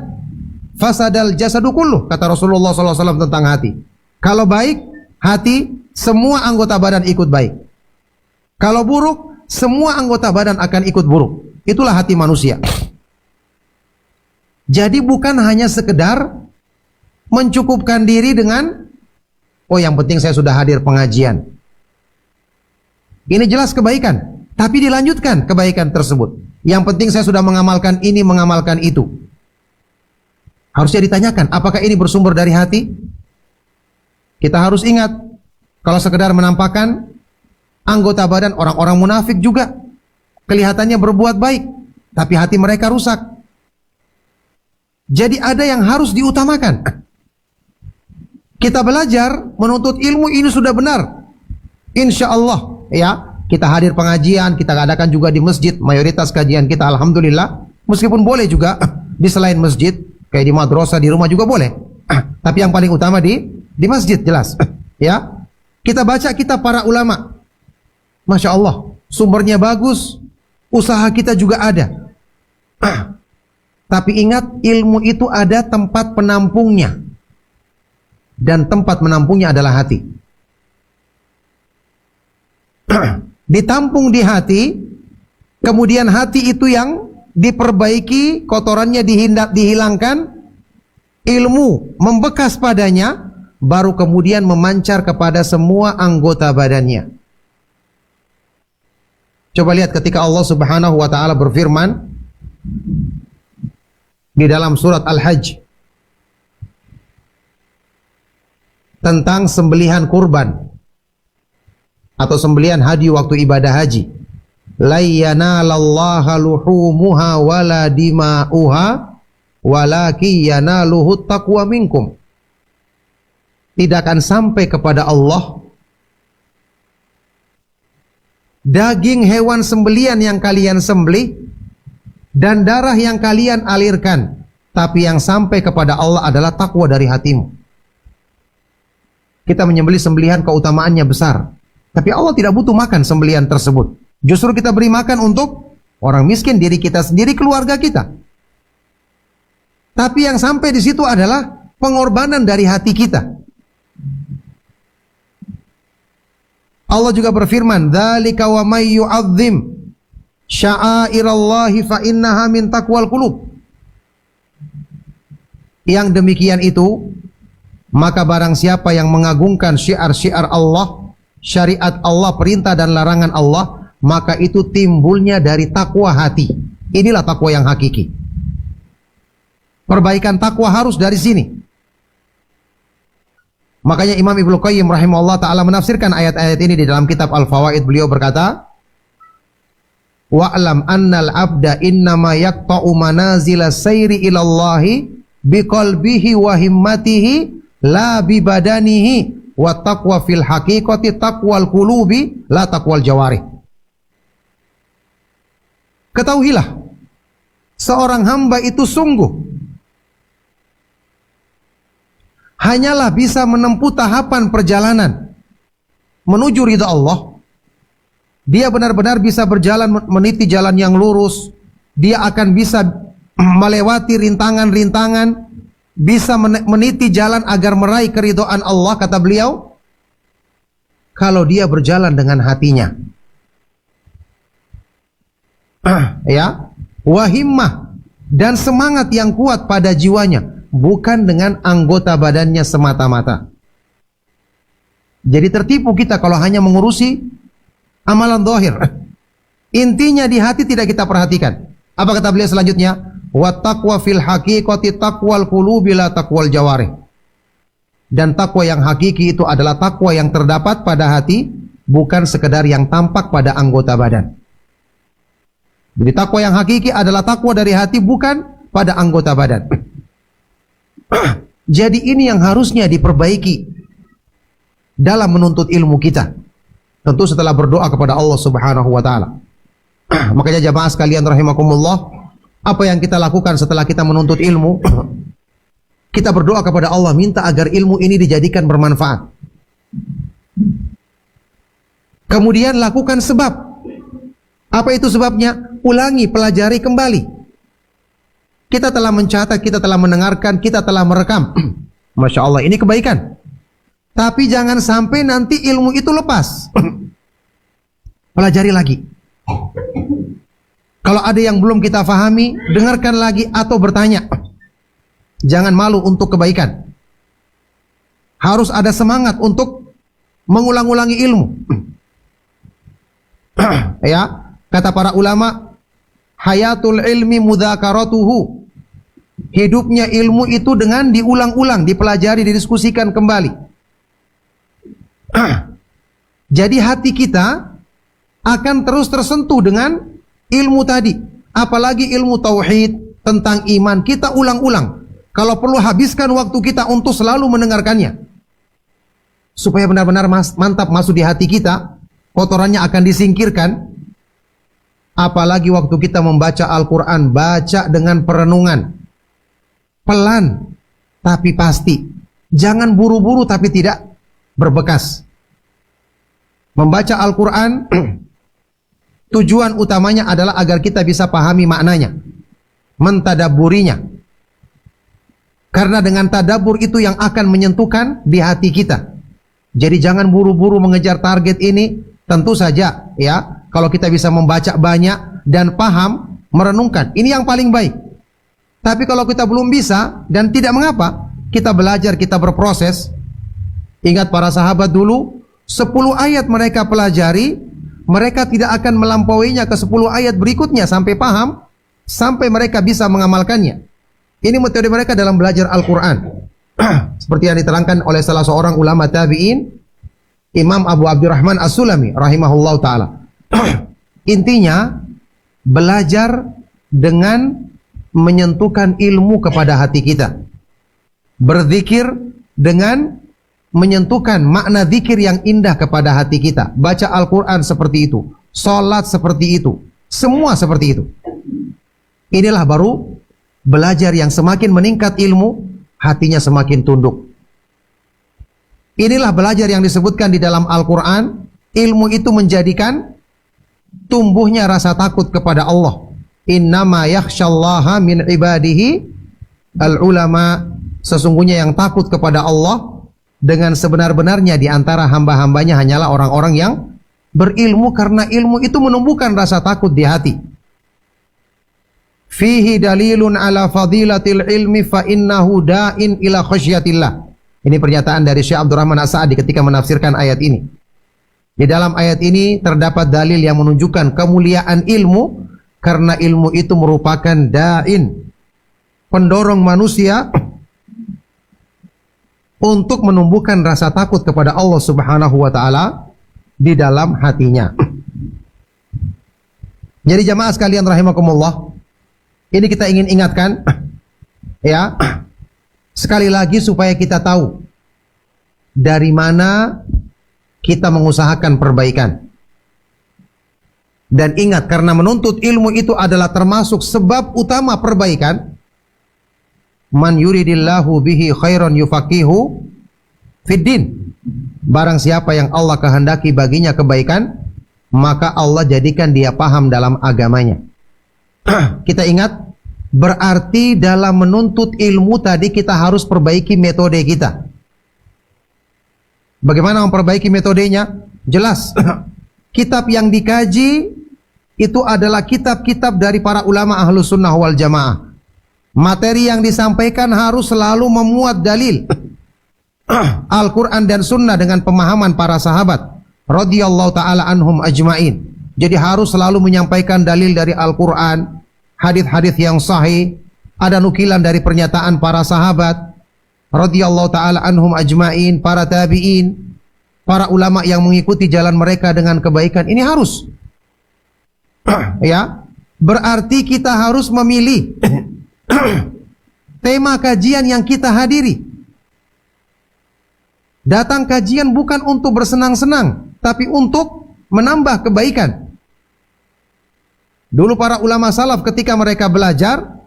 fasadal jasadu kulluh, kata Rasulullah SAW tentang hati. Kalau baik hati, semua anggota badan ikut baik. Kalau buruk, semua anggota badan akan ikut buruk. Itulah hati manusia. Jadi bukan hanya sekedar mencukupkan diri dengan, oh yang penting saya sudah hadir pengajian. Ini jelas kebaikan, tapi dilanjutkan kebaikan tersebut. Yang penting saya sudah mengamalkan ini, mengamalkan itu. Harusnya ditanyakan, apakah ini bersumber dari hati? Kita harus ingat, kalau sekedar menampakkan anggota badan, orang-orang munafik juga kelihatannya berbuat baik, tapi hati mereka rusak. Jadi ada yang harus diutamakan. Kita belajar, menuntut ilmu ini sudah benar. Insya Allah, ya, kita hadir pengajian, kita adakan juga di masjid. Mayoritas kajian kita, alhamdulillah. Meskipun boleh juga di selain masjid, kayak di madrasah, di rumah juga boleh. Tapi yang paling utama di masjid, jelas. Ya, kita baca kitab para ulama. Masya Allah, sumbernya bagus, usaha kita juga ada. Tapi ingat, ilmu itu ada tempat penampungnya. Dan tempat menampungnya adalah hati. Ditampung di hati, kemudian hati itu yang diperbaiki, kotorannya dihilangkan, ilmu membekas padanya, baru kemudian memancar kepada semua anggota badannya. Coba lihat ketika Allah Subhanahu wa taala berfirman di dalam surat Al-Hajj tentang sembelihan kurban atau sembelihan hadi waktu ibadah haji. La yanalallaha luhumuha wala dima'uha walaki yanaluhu taqwa minkum. Tidak akan sampai kepada Allah daging hewan sembelian yang kalian sembelih dan darah yang kalian alirkan, tapi yang sampai kepada Allah adalah takwa dari hatimu. Kita menyembelih sembelihan keutamaannya besar, tapi Allah tidak butuh makan sembelihan tersebut. Justru kita beri makan untuk orang miskin, diri kita sendiri, keluarga kita. Tapi yang sampai di situ adalah pengorbanan dari hati kita. Allah juga berfirman, "Dzalika wa may yu'azzim sya'airallahi fa innaha min taqwal qulub." Yang demikian itu, maka barang siapa yang mengagungkan syiar-syiar Allah, syariat Allah, perintah dan larangan Allah, maka itu timbulnya dari takwa hati. Inilah takwa yang hakiki. Perbaikan takwa harus dari sini. Makanya Imam Ibnu Qayyim rahimahullah ta'ala menafsirkan ayat-ayat ini di dalam kitab Al-Fawaid. Beliau berkata, "Wa'lam annal abda innama yaqta'u manazila sayri ilallahi biqalbihi wa himmatihi la bibadanihi wa taqwa fil haqiqati taqwal qulubi la taqwal jawarih." Ketahuilah, seorang hamba itu sungguh hanyalah bisa menempuh tahapan perjalanan menuju ridha Allah. Dia benar-benar bisa berjalan meniti jalan yang lurus. Dia akan bisa melewati rintangan-rintangan, bisa meniti jalan agar meraih keridhaan Allah, kata beliau, kalau dia berjalan dengan hatinya. Ya, wahimmah, dan semangat yang kuat pada jiwanya, bukan dengan anggota badannya semata-mata. Jadi tertipu kita kalau hanya mengurusi amalan zahir. Intinya di hati tidak kita perhatikan. Apa kata beliau selanjutnya? Wa taqwa fil haqiqati taqwal qulubi la taqwal jawarih. Dan takwa yang hakiki itu adalah takwa yang terdapat pada hati, bukan sekedar yang tampak pada anggota badan. Jadi takwa yang hakiki adalah takwa dari hati, bukan pada anggota badan. Jadi ini yang harusnya diperbaiki dalam menuntut ilmu kita. Tentu setelah berdoa kepada Allah Subhanahu wa taala. Makanya jamaah sekalian rahimakumullah, apa yang kita lakukan setelah kita menuntut ilmu? Kita berdoa kepada Allah, minta agar ilmu ini dijadikan bermanfaat. Kemudian lakukan sebab. Apa itu sebabnya? Ulangi, pelajari kembali. Kita telah mencatat, kita telah mendengarkan, kita telah merekam. Masya Allah, ini kebaikan. Tapi jangan sampai nanti ilmu itu lepas. Pelajari lagi. Kalau ada yang belum kita fahami, dengarkan lagi atau bertanya. Jangan malu untuk kebaikan. Harus ada semangat untuk mengulang-ulangi ilmu. Ya, kata para ulama, hayatul ilmi mudzakaratuhu. Hidupnya ilmu itu dengan diulang-ulang, dipelajari, didiskusikan kembali. Jadi hati kita akan terus tersentuh dengan ilmu tadi. Apalagi ilmu tauhid tentang iman, kita ulang-ulang. Kalau perlu habiskan waktu kita untuk selalu mendengarkannya. Supaya benar-benar mantap masuk di hati kita, kotorannya akan disingkirkan. Apalagi waktu kita membaca Al-Quran, baca dengan perenungan. Pelan, tapi pasti. Jangan buru-buru tapi tidak berbekas. Membaca Al-Quran, tujuan utamanya adalah agar kita bisa pahami maknanya. Mentadaburinya. Karena dengan tadabur itu yang akan menyentuhkan di hati kita. Jadi jangan buru-buru mengejar target ini. Tentu saja ya, kalau kita bisa membaca banyak dan paham, merenungkan, ini yang paling baik. Tapi kalau kita belum bisa, dan tidak mengapa, kita belajar, kita berproses. Ingat para sahabat dulu, 10 ayat mereka pelajari, mereka tidak akan melampauinya ke 10 ayat berikutnya sampai paham, sampai mereka bisa mengamalkannya. Ini metode mereka dalam belajar Al-Quran. Seperti yang diterangkan oleh salah seorang ulama tabi'in, Imam Abu Abdurrahman As-Sulami rahimahullah ta'ala. Intinya, belajar dengan menyentuhkan ilmu kepada hati kita. Berzikir dengan menyentuhkan makna zikir yang indah kepada hati kita. Baca Al-Quran seperti itu, salat seperti itu, semua seperti itu. Inilah baru belajar yang semakin meningkat ilmu, hatinya semakin tunduk. Inilah belajar yang disebutkan di dalam Al-Quran. Ilmu itu menjadikan tumbuhnya rasa takut kepada Allah. Innama yakhshallaha min ibadihi al-ulama. Sesungguhnya yang takut kepada Allah dengan sebenar-benarnya di antara hamba-hambanya hanyalah orang-orang yang berilmu, karena ilmu itu menumbuhkan rasa takut di hati. Fihi dalilun ala fadilatil ilmi fa innahu da'in ila khasyatillah. Ini pernyataan dari Syekh Abdurrahman As-Sa'di ketika menafsirkan ayat ini. Di dalam ayat ini terdapat dalil yang menunjukkan kemuliaan ilmu, karena ilmu itu merupakan da'in, pendorong manusia untuk menumbuhkan rasa takut kepada Allah Subhanahu wa taala di dalam hatinya. Jadi jamaah sekalian rahimakumullah, ini kita ingin ingatkan ya, sekali lagi supaya kita tahu dari mana kita mengusahakan perbaikan. Dan ingat, karena menuntut ilmu itu adalah termasuk sebab utama perbaikan. Man yuridillahu bihi khairan yufaqihu fiddin. Barang siapa yang Allah kehendaki baginya kebaikan, maka Allah jadikan dia paham dalam agamanya. Kita ingat, berarti dalam menuntut ilmu tadi kita harus perbaiki metode kita. Bagaimana memperbaiki metodenya? Jelas. Kitab yang dikaji itu adalah kitab-kitab dari para ulama Ahlus Sunnah wal Jamaah. Materi yang disampaikan harus selalu memuat dalil Al-Quran dan Sunnah dengan pemahaman para sahabat radhiyallahu ta'ala anhum ajma'in. Jadi harus selalu menyampaikan dalil dari Al-Quran, hadis-hadis yang sahih, ada nukilan dari pernyataan para sahabat radhiyallahu ta'ala anhum ajma'in, para tabi'in, para ulama yang mengikuti jalan mereka dengan kebaikan. Ini harus ya, berarti kita harus memilih tema kajian yang kita hadiri. Datang kajian bukan untuk bersenang-senang, tapi untuk menambah kebaikan. Dulu para ulama salaf ketika mereka belajar,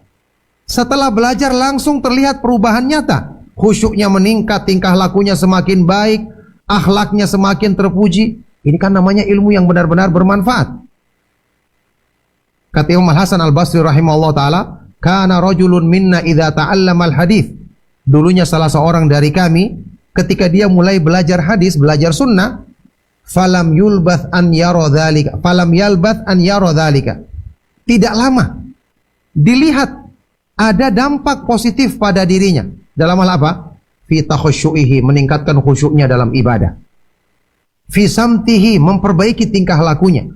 setelah belajar langsung terlihat perubahan nyata. Khusyuknya meningkat, tingkah lakunya semakin baik, akhlaknya semakin terpuji. Ini kan namanya ilmu yang benar-benar bermanfaat. Kata Imam Al-Hasan Al-Basri rahimahullah ta'ala, kana rajulun minna idza ta'allama al-hadith. Dulunya salah seorang dari kami ketika dia mulai belajar hadis, belajar sunnah, falam yalbath an yara dzalika. Tidak lama dilihat ada dampak positif pada dirinya. Dalam hal apa? Fi takhusyu'ihi, meningkatkan khusyuknya dalam ibadah. Fi samtihi, memperbaiki tingkah lakunya.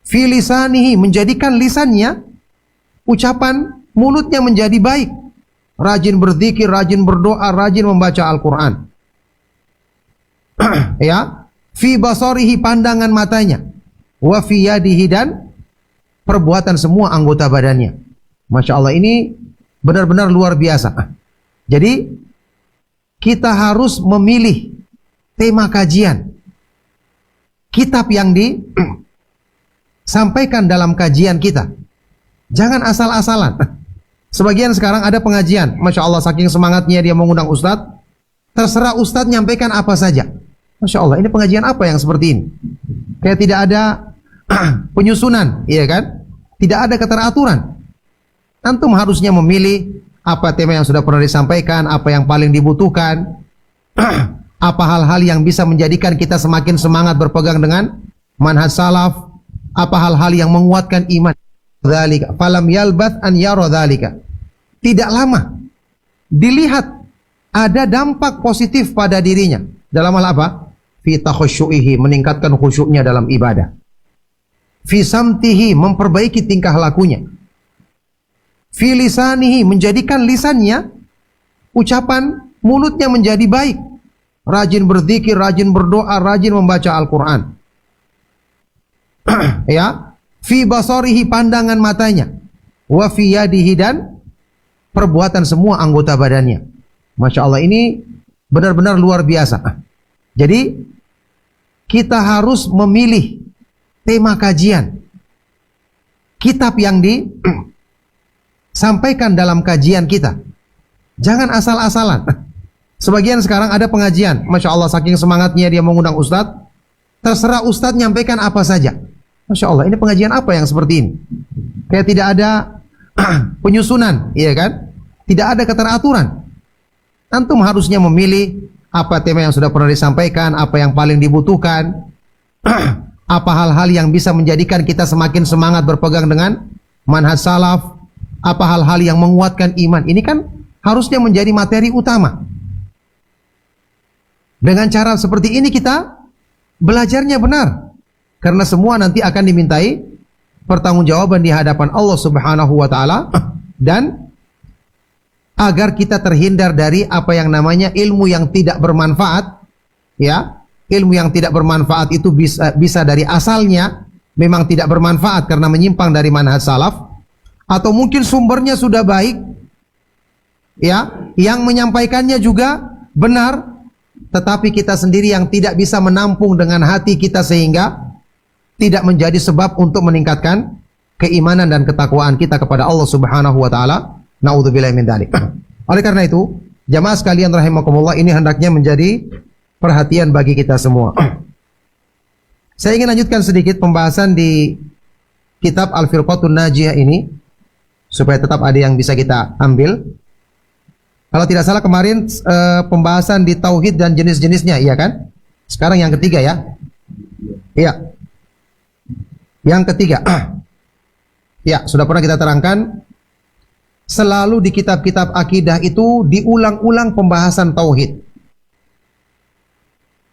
Fi lisanihi, menjadikan lisannya, ucapan mulutnya menjadi baik. Rajin berzikir, rajin berdoa, rajin membaca Al-Quran. Ya, fi basarihi, pandangan matanya. Wa fi yadihi, dan perbuatan semua anggota badannya. Masya Allah, ini benar-benar luar biasa. Jadi kita harus memilih tema kajian, kitab yang disampaikan dalam kajian kita. Jangan asal-asalan. Sebagian sekarang ada pengajian, Masya Allah, saking semangatnya dia mengundang ustadz, terserah ustadz nyampaikan apa saja. Masya Allah, ini pengajian apa yang seperti ini? Kayak tidak ada penyusunan, iya kan? Tidak ada keteraturan. Antum harusnya memilih apa tema yang sudah pernah disampaikan, apa yang paling dibutuhkan, apa hal-hal yang bisa menjadikan kita semakin semangat berpegang dengan manhaj salaf, apa hal-hal yang menguatkan iman. Dzalika falam yalbath an yara dzalika. Tidak lama dilihat ada dampak positif pada dirinya. Dalam hal apa? fi takhusyu'ihi, meningkatkan khusyuknya dalam ibadah. Fi samtihi, memperbaiki tingkah lakunya. Fi lisanihi, menjadikan lisannya, ucapan mulutnya menjadi baik. Rajin berzikir, rajin berdoa, rajin membaca Al-Quran. Ya, fi basarihi, pandangan matanya. Wa fi yadihi, dan perbuatan semua anggota badannya. Masya Allah, ini benar-benar luar biasa. Jadi kita harus memilih tema kajian, kitab yang disampaikan dalam kajian kita. Jangan asal-asalan. Sebagian sekarang ada pengajian, Masya Allah, saking semangatnya dia mengundang ustadz, terserah ustadz nyampaikan apa saja. Masya Allah, ini pengajian apa yang seperti ini? Kayak tidak ada penyusunan, iya kan? Tidak ada keteraturan. Antum harusnya memilih apa tema yang sudah pernah disampaikan, apa yang paling dibutuhkan, apa hal-hal yang bisa menjadikan kita semakin semangat berpegang dengan manhaj salaf, apa hal-hal yang menguatkan iman. Ini kan harusnya menjadi materi utama. Dengan cara seperti ini kita belajarnya benar. Karena semua nanti akan dimintai pertanggungjawaban di hadapan Allah Subhanahu wa taala, dan agar kita terhindar dari apa yang namanya ilmu yang tidak bermanfaat, ya. Ilmu yang tidak bermanfaat itu bisa dari asalnya memang tidak bermanfaat karena menyimpang dari manhaj salaf, atau mungkin sumbernya sudah baik, ya, yang menyampaikannya juga benar, tetapi kita sendiri yang tidak bisa menampung dengan hati kita sehingga tidak menjadi sebab untuk meningkatkan keimanan dan ketakwaan kita kepada Allah Subhanahu wa taala. Nauzubillahi min dzalik. Oleh karena itu, jamaah sekalian rahimakumullah, ini hendaknya menjadi perhatian bagi kita semua. Saya ingin lanjutkan sedikit pembahasan di kitab Al-Firqatun Najiyah ini supaya tetap ada yang bisa kita ambil. Kalau tidak salah kemarin pembahasan di tauhid dan jenis-jenisnya, iya kan? Sekarang yang ketiga ya. Iya. Yang ketiga. Ya, sudah pernah kita terangkan, selalu di kitab-kitab akidah itu diulang-ulang pembahasan tauhid.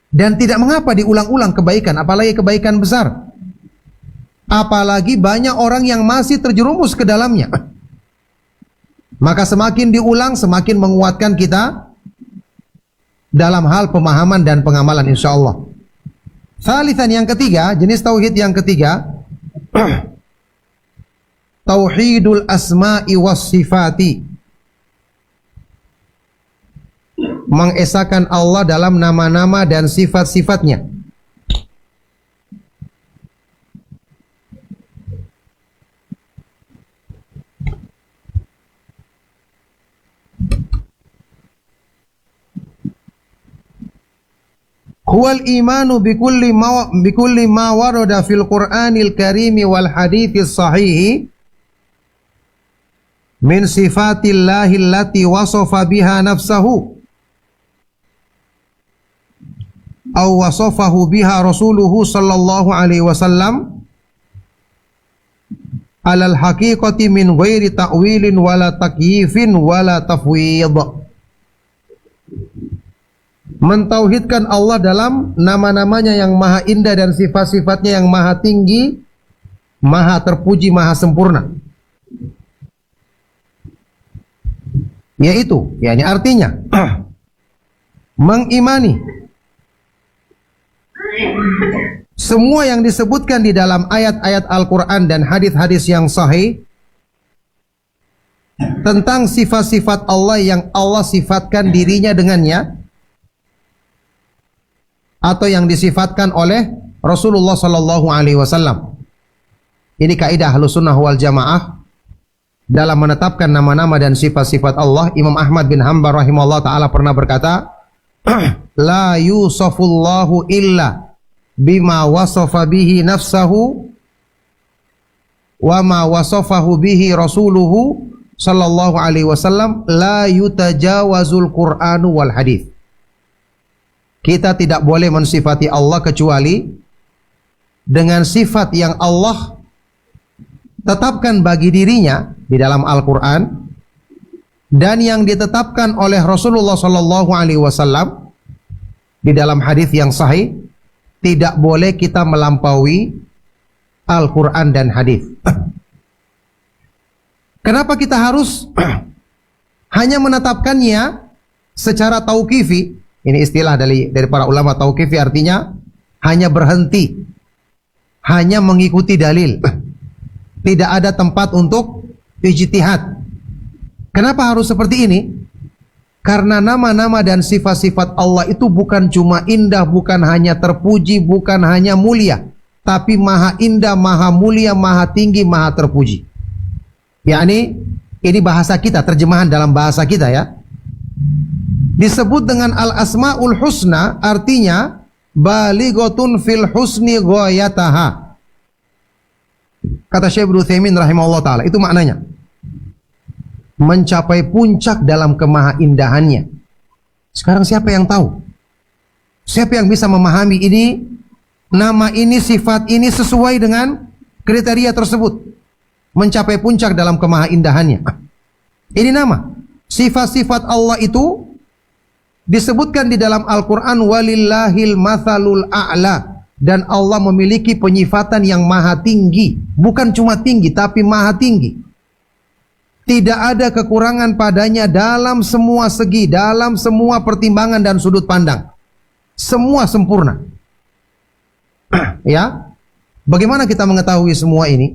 Dan tidak mengapa diulang-ulang kebaikan, apalagi kebaikan besar. Apalagi banyak orang yang masih terjerumus ke dalamnya. Maka semakin diulang, semakin menguatkan kita dalam hal pemahaman dan pengamalan insyaallah. Thalithan, yang ketiga, jenis tauhid yang ketiga, tauhidul asma'i was sifati. Mengesahkan Allah dalam nama-nama dan sifat-sifatnya. Huwal imanu bikulli ma warada fil Qur'anil Karim wal haditsis sahih min sifatillahi allati wasafa biha nafsahu aw wasafahu biha rasuluhu sallallahu alaihi wasallam alal haqiqati min ghairi ta'wilin wala takyifin wala tafwid. Mentauhidkan Allah dalam nama-namanya yang maha indah dan sifat-sifatnya yang maha tinggi, maha terpuji, maha sempurna. Yaitu, yakni artinya mengimani semua yang disebutkan di dalam ayat-ayat Al-Quran dan hadis-hadis yang sahih tentang sifat-sifat Allah yang Allah sifatkan dirinya dengannya, atau yang disifatkan oleh Rasulullah sallallahu alaihi wasallam. Ini kaidah Ahlussunnah wal Jamaah dalam menetapkan nama-nama dan sifat-sifat Allah. Imam Ahmad bin Hanbal rahimahullah taala pernah berkata, la yusafullahu illa bima wasafa bihi nafsahu wa ma wasafahu bihi rasuluhu sallallahu alaihi wasallam, la yutajawazul Qur'anu wal hadits. Kita tidak boleh mensifati Allah kecuali dengan sifat yang Allah tetapkan bagi dirinya di dalam Al-Quran dan yang ditetapkan oleh Rasulullah sallallahu alaihi wasallam di dalam hadis yang sahih, tidak boleh kita melampaui Al-Quran dan hadis. Kenapa kita harus hanya menetapkannya secara tauqifi? Ini istilah dari para ulama. Tauqifi artinya hanya berhenti, hanya mengikuti dalil. Tidak ada tempat untuk ijtihad. Kenapa harus seperti ini? Karena nama-nama dan sifat-sifat Allah itu bukan cuma indah, bukan hanya terpuji, bukan hanya mulia, tapi maha indah, maha mulia, maha tinggi, maha terpuji. Yakni ini bahasa kita, terjemahan dalam bahasa kita ya. Disebut dengan Al-Asmaul Husna, artinya balighatun fil husni ghayataha. Kata Syekh Ibnu Utsaimin rahimahullah taala, itu maknanya mencapai puncak dalam kemahaindahannya. Sekarang siapa yang tahu? Siapa yang bisa memahami ini, nama ini, sifat ini sesuai dengan kriteria tersebut? Mencapai puncak dalam kemahaindahannya. Ini nama. Sifat-sifat Allah itu disebutkan di dalam Al-Quran, walillahil mathalul a'la. Dan Allah memiliki penyifatan yang maha tinggi. Bukan cuma tinggi, tapi maha tinggi. Tidak ada kekurangan padanya dalam semua segi, dalam semua pertimbangan dan sudut pandang. Semua sempurna. Ya, bagaimana kita mengetahui semua ini?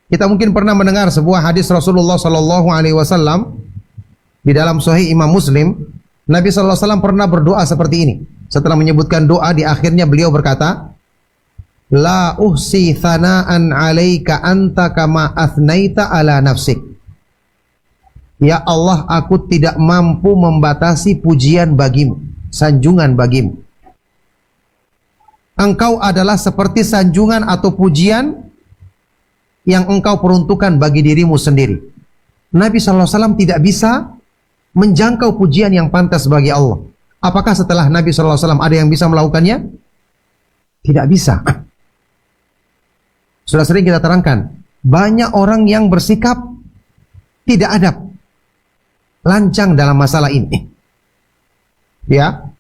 Kita mungkin pernah mendengar sebuah hadis Rasulullah Sallallahu Alaihi Wasallam di dalam Sahih Imam Muslim. Nabi Sallallahu Alaihi Wasallam pernah berdoa seperti ini. Setelah menyebutkan doa, di akhirnya beliau berkata, La uhsi thana'an alaika anta kama athnaita ala nafsik. Ya Allah, aku tidak mampu membatasi pujian bagimu, sanjungan bagimu. Engkau adalah seperti sanjungan atau pujian yang engkau peruntukkan bagi dirimu sendiri. Nabi SAW tidak bisa menjangkau pujian yang pantas bagi Allah. Apakah setelah Nabi SAW ada yang bisa melakukannya? Tidak bisa. Sudah sering kita terangkan, banyak orang yang bersikap tidak adab, lancang dalam masalah ini. Ya,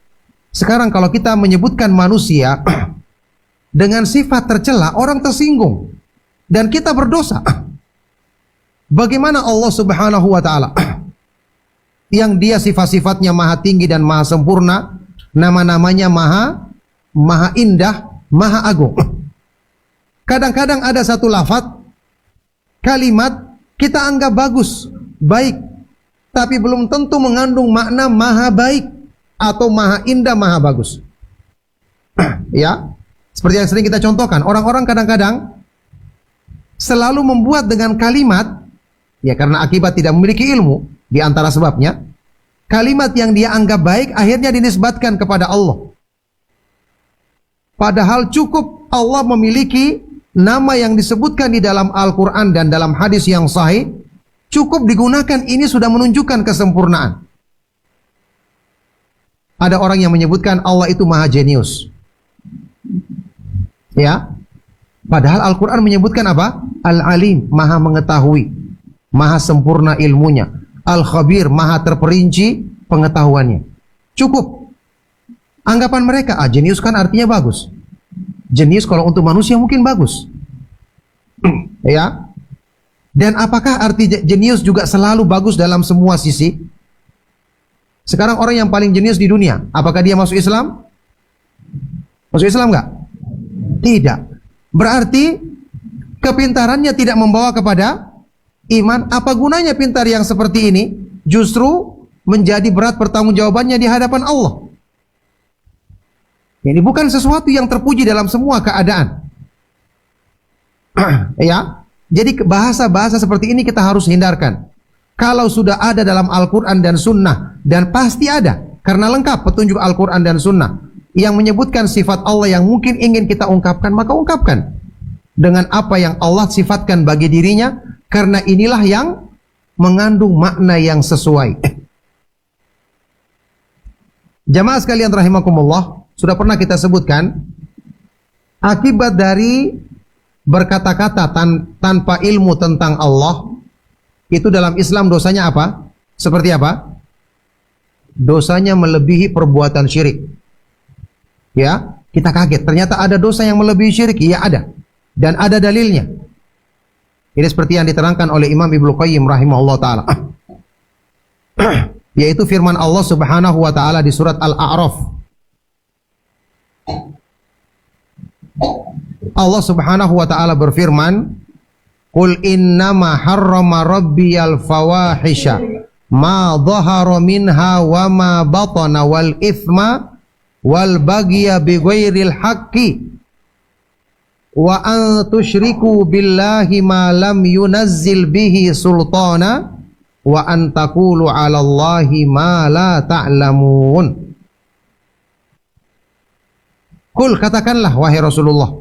sekarang kalau kita menyebutkan manusia dengan sifat tercela, orang tersinggung dan kita berdosa. Bagaimana Allah Subhanahu wa taala yang dia sifat-sifatnya maha tinggi dan maha sempurna, nama-namanya maha indah, maha agung. Kadang-kadang ada satu lafaz, kalimat kita anggap bagus, baik, tapi belum tentu mengandung makna maha baik atau maha indah, maha bagus. Ya, seperti yang sering kita contohkan, orang-orang kadang-kadang selalu membuat dengan kalimat, ya karena akibat tidak memiliki ilmu, di antara sebabnya, kalimat yang dia anggap baik akhirnya dinisbatkan kepada Allah. Padahal cukup Allah memiliki nama yang disebutkan di dalam Al-Quran dan dalam hadis yang sahih, cukup digunakan, ini sudah menunjukkan kesempurnaan. Ada orang yang menyebutkan Allah itu maha jenius. Ya, padahal Al-Quran menyebutkan apa? Al-Alim, maha mengetahui, maha sempurna ilmunya. Al-Khabir, maha terperinci pengetahuannya. Cukup. Anggapan mereka, jenius kan artinya bagus. Jenius kalau untuk manusia mungkin bagus. Ya. Dan apakah arti jenius juga selalu bagus dalam semua sisi? Sekarang orang yang paling jenius di dunia, apakah dia masuk Islam? Masuk Islam enggak? Tidak. Berarti kepintarannya tidak membawa kepada iman. Apa gunanya pintar yang seperti ini? Justru menjadi berat pertanggungjawabannya di hadapan Allah. Ini bukan sesuatu yang terpuji dalam semua keadaan. Ya, jadi bahasa-bahasa seperti ini kita harus hindarkan. Kalau sudah ada dalam Al-Quran dan Sunnah, dan pasti ada, karena lengkap petunjuk Al-Quran dan Sunnah yang menyebutkan sifat Allah yang mungkin ingin kita ungkapkan, maka ungkapkan dengan apa yang Allah sifatkan bagi dirinya, karena inilah yang mengandung makna yang sesuai. Jamaah sekalian rahimakumullah, sudah pernah kita sebutkan akibat dari berkata-kata tanpa ilmu tentang Allah, itu dalam Islam dosanya apa? Seperti apa? dosanya melebihi perbuatan syirik. Ya, kita kaget. Ternyata ada dosa yang melebihi syirik. Iya ada. Dan ada dalilnya. Ini seperti yang diterangkan oleh Imam Ibnu Qayyim rahimahullah ta'ala. Yaitu firman Allah subhanahu wa ta'ala di surat Al-A'raf. Allah subhanahu wa ta'ala berfirman, Qul innama harrama rabbiyal fawahisha ma dhahara minha wa ma batana wal ithma wal bagya bighairil haqqi wa an tusyriku billahi ma lam yunazzil bihi sultana wa an taqulu 'ala Allahi ma la ta'lamun. Qul, katakanlah wahai Rasulullah,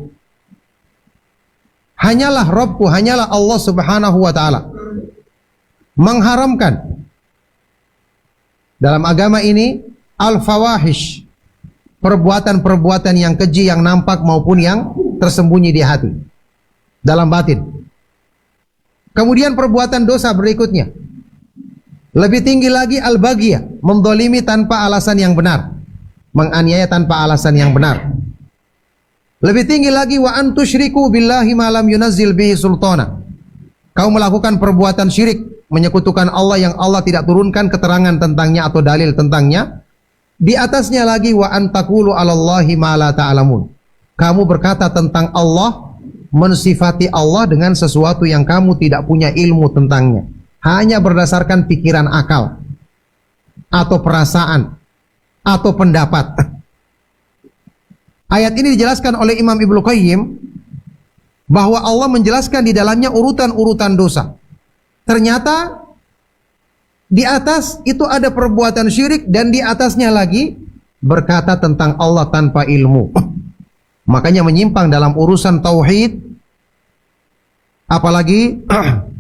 hanyalah Rabbku, hanyalah Allah subhanahu wa ta'ala mengharamkan dalam agama ini al-fawahish, perbuatan-perbuatan yang keji yang nampak maupun yang tersembunyi di hati, dalam batin. Kemudian perbuatan dosa berikutnya, lebih tinggi lagi al-baghiyah, mendolimi tanpa alasan yang benar, menganiaya tanpa alasan yang benar. Lebih tinggi lagi wa antusyriku billahi ma lam yunazzil bihi sultana. Kau melakukan perbuatan syirik, menyekutukan Allah yang Allah tidak turunkan keterangan tentangnya atau dalil tentangnya. Di atasnya lagi wa antaqulu 'alallahi ma la ta'lamun. Kamu berkata tentang Allah, mensifati Allah dengan sesuatu yang kamu tidak punya ilmu tentangnya. Hanya berdasarkan pikiran akal atau perasaan atau pendapat. Ayat ini dijelaskan oleh Imam Ibnu Qayyim bahwa Allah menjelaskan di dalamnya urutan-urutan dosa. Ternyata di atas itu ada perbuatan syirik dan di atasnya lagi berkata tentang Allah tanpa ilmu. Makanya menyimpang dalam urusan tauhid, apalagi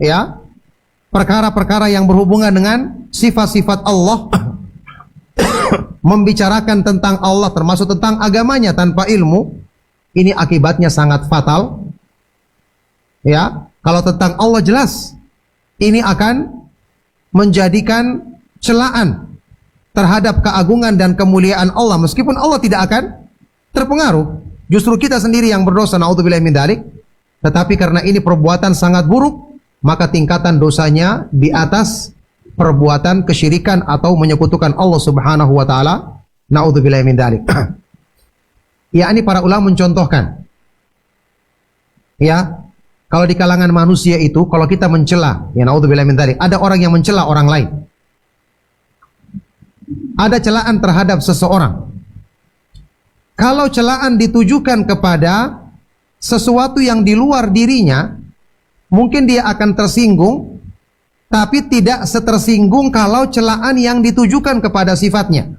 ya, perkara-perkara yang berhubungan dengan sifat-sifat Allah, membicarakan tentang Allah termasuk tentang agamanya tanpa ilmu, ini akibatnya sangat fatal. Ya, kalau tentang Allah jelas, ini akan menjadikan celaan terhadap keagungan dan kemuliaan Allah, meskipun Allah tidak akan terpengaruh. Justru kita sendiri yang berdosa, naudzubillahi min dzalik. Tetapi karena ini perbuatan sangat buruk, maka tingkatan dosanya di atas perbuatan kesyirikan atau menyekutukan Allah subhanahu wa ta'ala, naudzubillahi min dzalik. Ya, ini para ulama mencontohkan, ya, kalau di kalangan manusia itu, kalau kita mencela, ya naudzubillahi min dzalik, ada orang yang mencela orang lain, ada celaan terhadap seseorang. Kalau celaan ditujukan kepada sesuatu yang di luar dirinya, mungkin dia akan tersinggung, tapi tidak setersinggung kalau celaan yang ditujukan kepada sifatnya.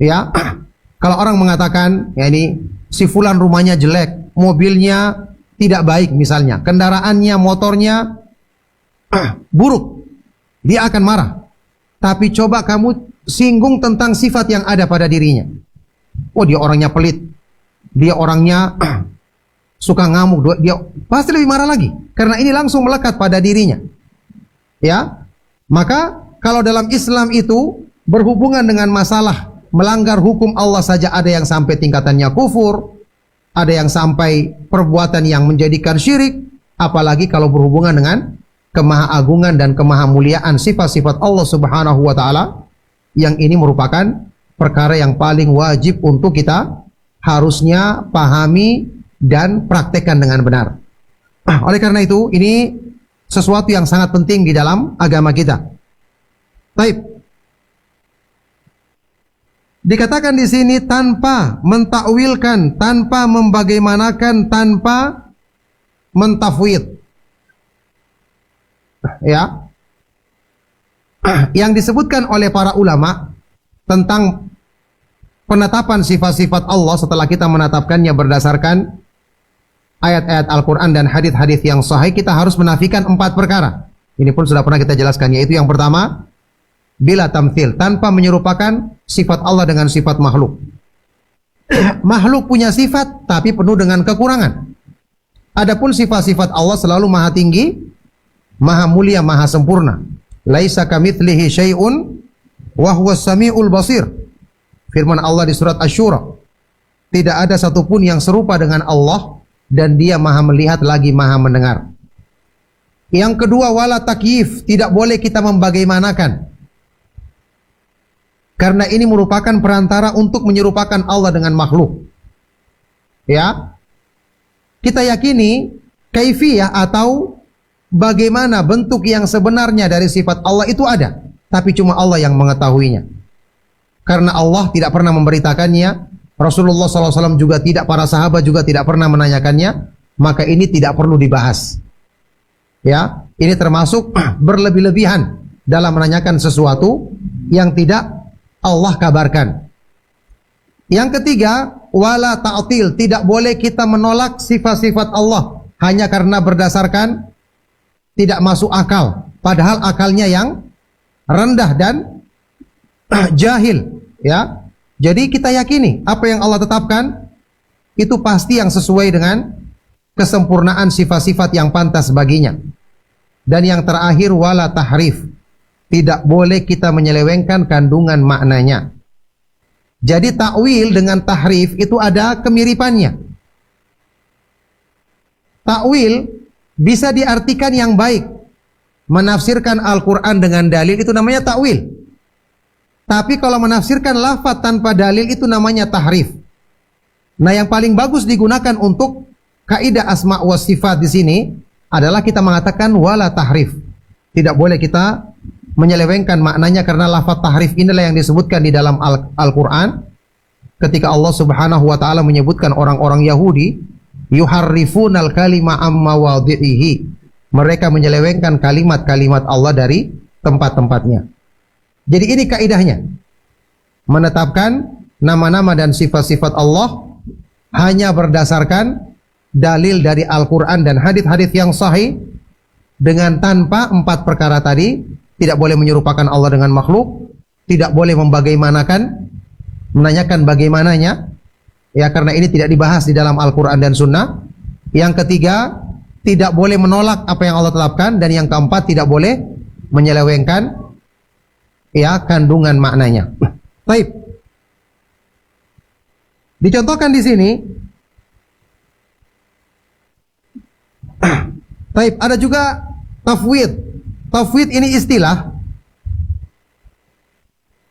Ya, kalau orang mengatakan, ya ini si fulan rumahnya jelek, mobilnya tidak baik misalnya, kendaraannya, motornya buruk, dia akan marah. Tapi coba kamu singgung tentang sifat yang ada pada dirinya. Oh, dia orangnya pelit, dia orangnya suka ngamuk, dia pasti lebih marah lagi, karena ini langsung melekat pada dirinya. Ya, maka kalau dalam Islam itu berhubungan dengan masalah melanggar hukum Allah saja, ada yang sampai tingkatannya kufur, ada yang sampai perbuatan yang menjadikan syirik, apalagi kalau berhubungan dengan kemahaagungan dan kemahamuliaan sifat-sifat Allah subhanahu wa ta'ala, yang ini merupakan perkara yang paling wajib untuk kita harusnya pahami dan praktekkan dengan benar. Oleh karena itu, ini sesuatu yang sangat penting di dalam agama kita. Baik. Dikatakan di sini tanpa mentakwilkan, tanpa membagaimanakan, tanpa mentafwid. Ya. Yang disebutkan oleh para ulama tentang penetapan sifat-sifat Allah setelah kita menetapkannya berdasarkan ayat-ayat Al-Quran dan hadis-hadis yang sahih, kita harus menafikan 4 perkara. Ini pun sudah pernah kita jelaskan, yaitu yang pertama, bila tamthil, tanpa menyerupakan sifat Allah dengan sifat makhluk. Makhluk punya sifat tapi penuh dengan kekurangan. Adapun sifat-sifat Allah selalu maha tinggi, maha mulia, maha sempurna. Laisa kamitslihi syai'un wa huwas samiul basir. Firman Allah di surat Asy-Syura. Tidak ada satupun yang serupa dengan Allah dan Dia Maha melihat lagi Maha mendengar. Yang kedua, wala takyif, tidak boleh kita membagaimanakan. Karena ini merupakan perantara untuk menyerupakan Allah dengan makhluk. Ya. Kita yakini kaifiyah atau bagaimana bentuk yang sebenarnya dari sifat Allah itu ada, tapi cuma Allah yang mengetahuinya. Karena Allah tidak pernah memberitakannya, Rasulullah SAW juga tidak, para sahabat juga tidak pernah menanyakannya, maka ini tidak perlu dibahas. Ya, ini termasuk berlebih-lebihan dalam menanyakan sesuatu yang tidak Allah kabarkan. Yang ketiga, wala ta'til, tidak boleh kita menolak sifat-sifat Allah hanya karena berdasarkan tidak masuk akal, padahal akalnya yang rendah dan jahil, ya. Jadi kita yakini apa yang Allah tetapkan itu pasti yang sesuai dengan kesempurnaan sifat-sifat yang pantas baginya. Dan yang terakhir, wala tahrif, tidak boleh kita menyelewengkan kandungan maknanya. Jadi takwil dengan tahrif itu ada kemiripannya. Takwil bisa diartikan yang baik. Menafsirkan Al-Quran dengan dalil itu namanya takwil. Tapi kalau menafsirkan lafaz tanpa dalil itu namanya tahrif. Nah, yang paling bagus digunakan untuk kaidah asma wa sifat di sini adalah kita mengatakan wala tahrif. Tidak boleh kita menyelewengkan maknanya karena lafaz tahrif inilah yang disebutkan di dalam Al-Quran ketika Allah Subhanahu wa taala menyebutkan orang-orang Yahudi yuharrifunal kalima amma wadhihi. Mereka menyelewengkan kalimat-kalimat Allah dari tempat-tempatnya. Jadi ini kaidahnya. Menetapkan nama-nama dan sifat-sifat Allah hanya berdasarkan dalil dari Al-Quran dan hadits-hadits yang sahih, dengan tanpa empat perkara tadi. Tidak boleh menyerupakan Allah dengan makhluk, tidak boleh membagaimanakan, menanyakan bagaimananya, ya, karena ini tidak dibahas di dalam Al-Quran dan Sunnah. Yang ketiga, tidak boleh menolak apa yang Allah tetapkan, dan yang keempat, tidak boleh menyelewengkan, ya, kandungan maknanya. Baik. Dicontohkan di sini. Baik, ada juga tafwid. Tafwid ini istilah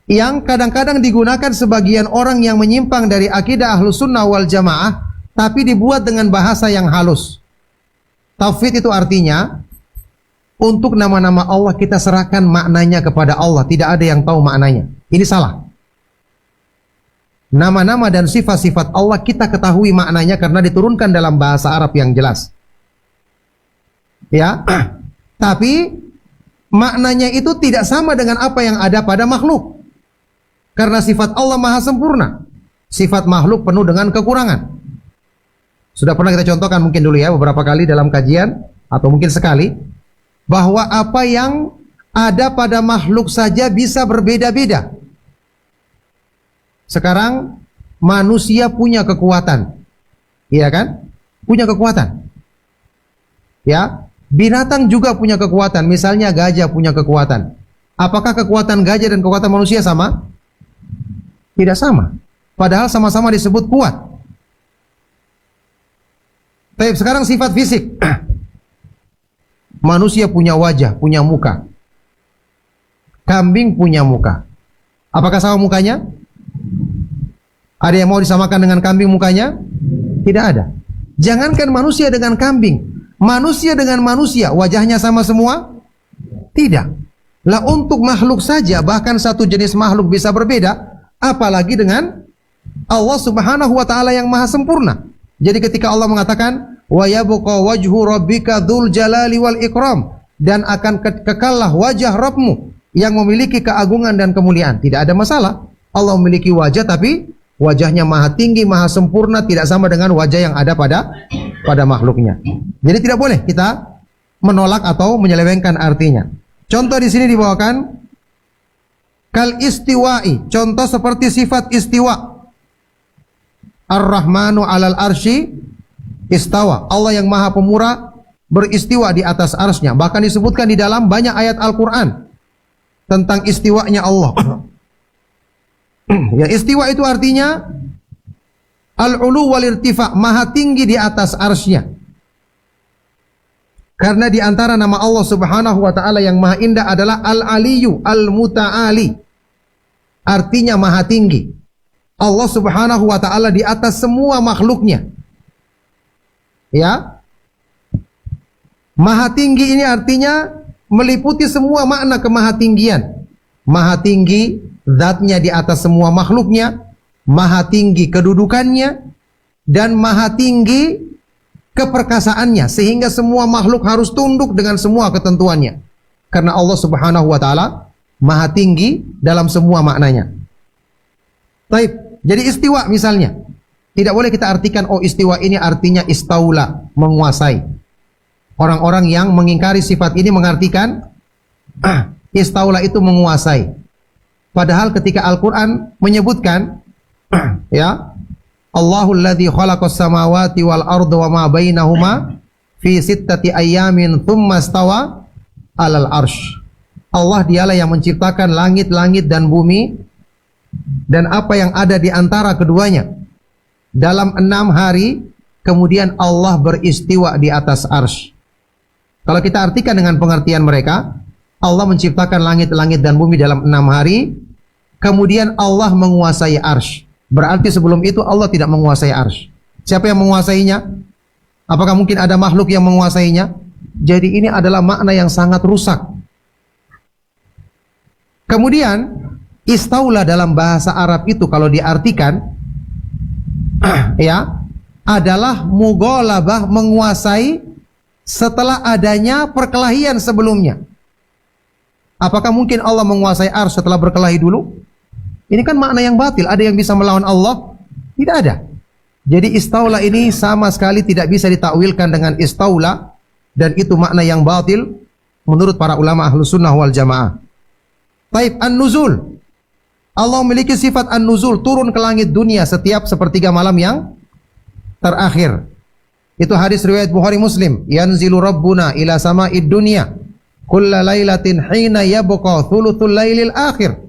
yang kadang-kadang digunakan sebagian orang yang menyimpang dari akidah Ahlus Sunnah wal Jamaah, tapi dibuat dengan bahasa yang halus. Tafwid itu artinya untuk nama-nama Allah kita serahkan maknanya kepada Allah, tidak ada yang tahu maknanya. Ini salah. Nama-nama dan sifat-sifat Allah kita ketahui maknanya karena diturunkan dalam bahasa Arab yang jelas. Ya, tapi maknanya itu tidak sama dengan apa yang ada pada makhluk. Karena sifat Allah maha sempurna. Sifat makhluk penuh dengan kekurangan. Sudah pernah kita contohkan mungkin dulu ya, beberapa kali dalam kajian, atau mungkin sekali, bahwa apa yang ada pada makhluk saja bisa berbeda-beda. Sekarang manusia punya kekuatan. Iya kan? Punya kekuatan. Ya. Binatang juga punya kekuatan, misalnya gajah punya kekuatan. Apakah kekuatan gajah dan kekuatan manusia sama? Tidak sama. Padahal sama-sama disebut kuat. Baik, sekarang sifat fisik. Manusia punya wajah, punya muka. Kambing punya muka. Apakah sama mukanya? Ada yang mau disamakan dengan kambing mukanya? Tidak ada. Jangankan manusia dengan kambing, manusia dengan manusia, wajahnya sama semua? Tidak. Lah untuk makhluk saja, bahkan satu jenis makhluk bisa berbeda, apalagi dengan Allah Subhanahu wa taala yang maha sempurna. Jadi ketika Allah mengatakan wa yabqa wajhu rabbika dzul jalali wal ikram, dan akan kekallah wajah Rabbmu yang memiliki keagungan dan kemuliaan, tidak ada masalah. Allah memiliki wajah tapi wajahnya maha tinggi, maha sempurna, tidak sama dengan wajah yang ada pada makhluknya. Jadi tidak boleh kita menolak atau menyelewengkan artinya. Contoh di sini dibawakan kal istiwa'i, contoh seperti sifat istiwa. Ar-Rahmanu 'alal arsy istawa. Allah yang maha pemurah beristiwa di atas arsy-Nya. Bahkan disebutkan di dalam banyak ayat Al-Qur'an. tentang istiwanya Allah. Ya, istiwa itu artinya al-ulu wal irtifa, maha tinggi di atas arsy-Nya. Karena di antara nama Allah Subhanahu wa taala yang maha indah adalah Al-Aliyyu Al-Muta'ali. Artinya maha tinggi. Allah Subhanahu wa taala di atas semua makhluknya. Ya. Maha tinggi ini artinya meliputi semua makna kemahatinggian. Maha tinggi zatnya di atas semua makhluknya, maha tinggi kedudukannya, dan maha tinggi keperkasaannya, sehingga semua makhluk harus tunduk dengan semua ketentuannya. Karena Allah Subhanahu wa taala maha tinggi dalam semua maknanya. Baik, jadi istiwa misalnya, tidak boleh kita artikan oh istiwa ini artinya istaula, menguasai. Orang-orang yang mengingkari sifat ini mengartikan istaula itu menguasai. Padahal ketika Al-Quran menyebutkan ya, Allahul ladzi khalaqas samawati wal arda wa ma bainahuma fi sittati ayyamin thumma stawa 'alal arsy. Allah dialah yang menciptakan langit-langit dan bumi dan apa yang ada di antara keduanya dalam 6 hari, kemudian Allah beristiwa di atas arsy. Kalau kita artikan dengan pengertian mereka, Allah menciptakan langit-langit dan bumi dalam 6 hari, kemudian Allah menguasai arsy. Berarti sebelum itu Allah tidak menguasai arsy. Siapa yang menguasainya? Apakah mungkin ada makhluk yang menguasainya? Jadi ini adalah makna yang sangat rusak. Kemudian istaula dalam bahasa Arab itu kalau diartikan ya, adalah mughalabah, menguasai setelah adanya perkelahian sebelumnya. Apakah mungkin Allah menguasai arsy setelah berkelahi dulu? Ini kan makna yang batil. Ada yang bisa melawan Allah? Tidak ada. Jadi istaula ini sama sekali tidak bisa ditakwilkan dengan istaula, dan itu makna yang batil menurut para ulama Ahlus Sunnah wal Jamaah. Taib, an-nuzul. Allah memiliki sifat an-nuzul, turun ke langit dunia setiap sepertiga malam yang terakhir. Itu hadis riwayat Bukhari Muslim. Yanzilu Rabbuna ila sama'id dunya kulla lailatin hina yabqa thuluthul lailil akhir.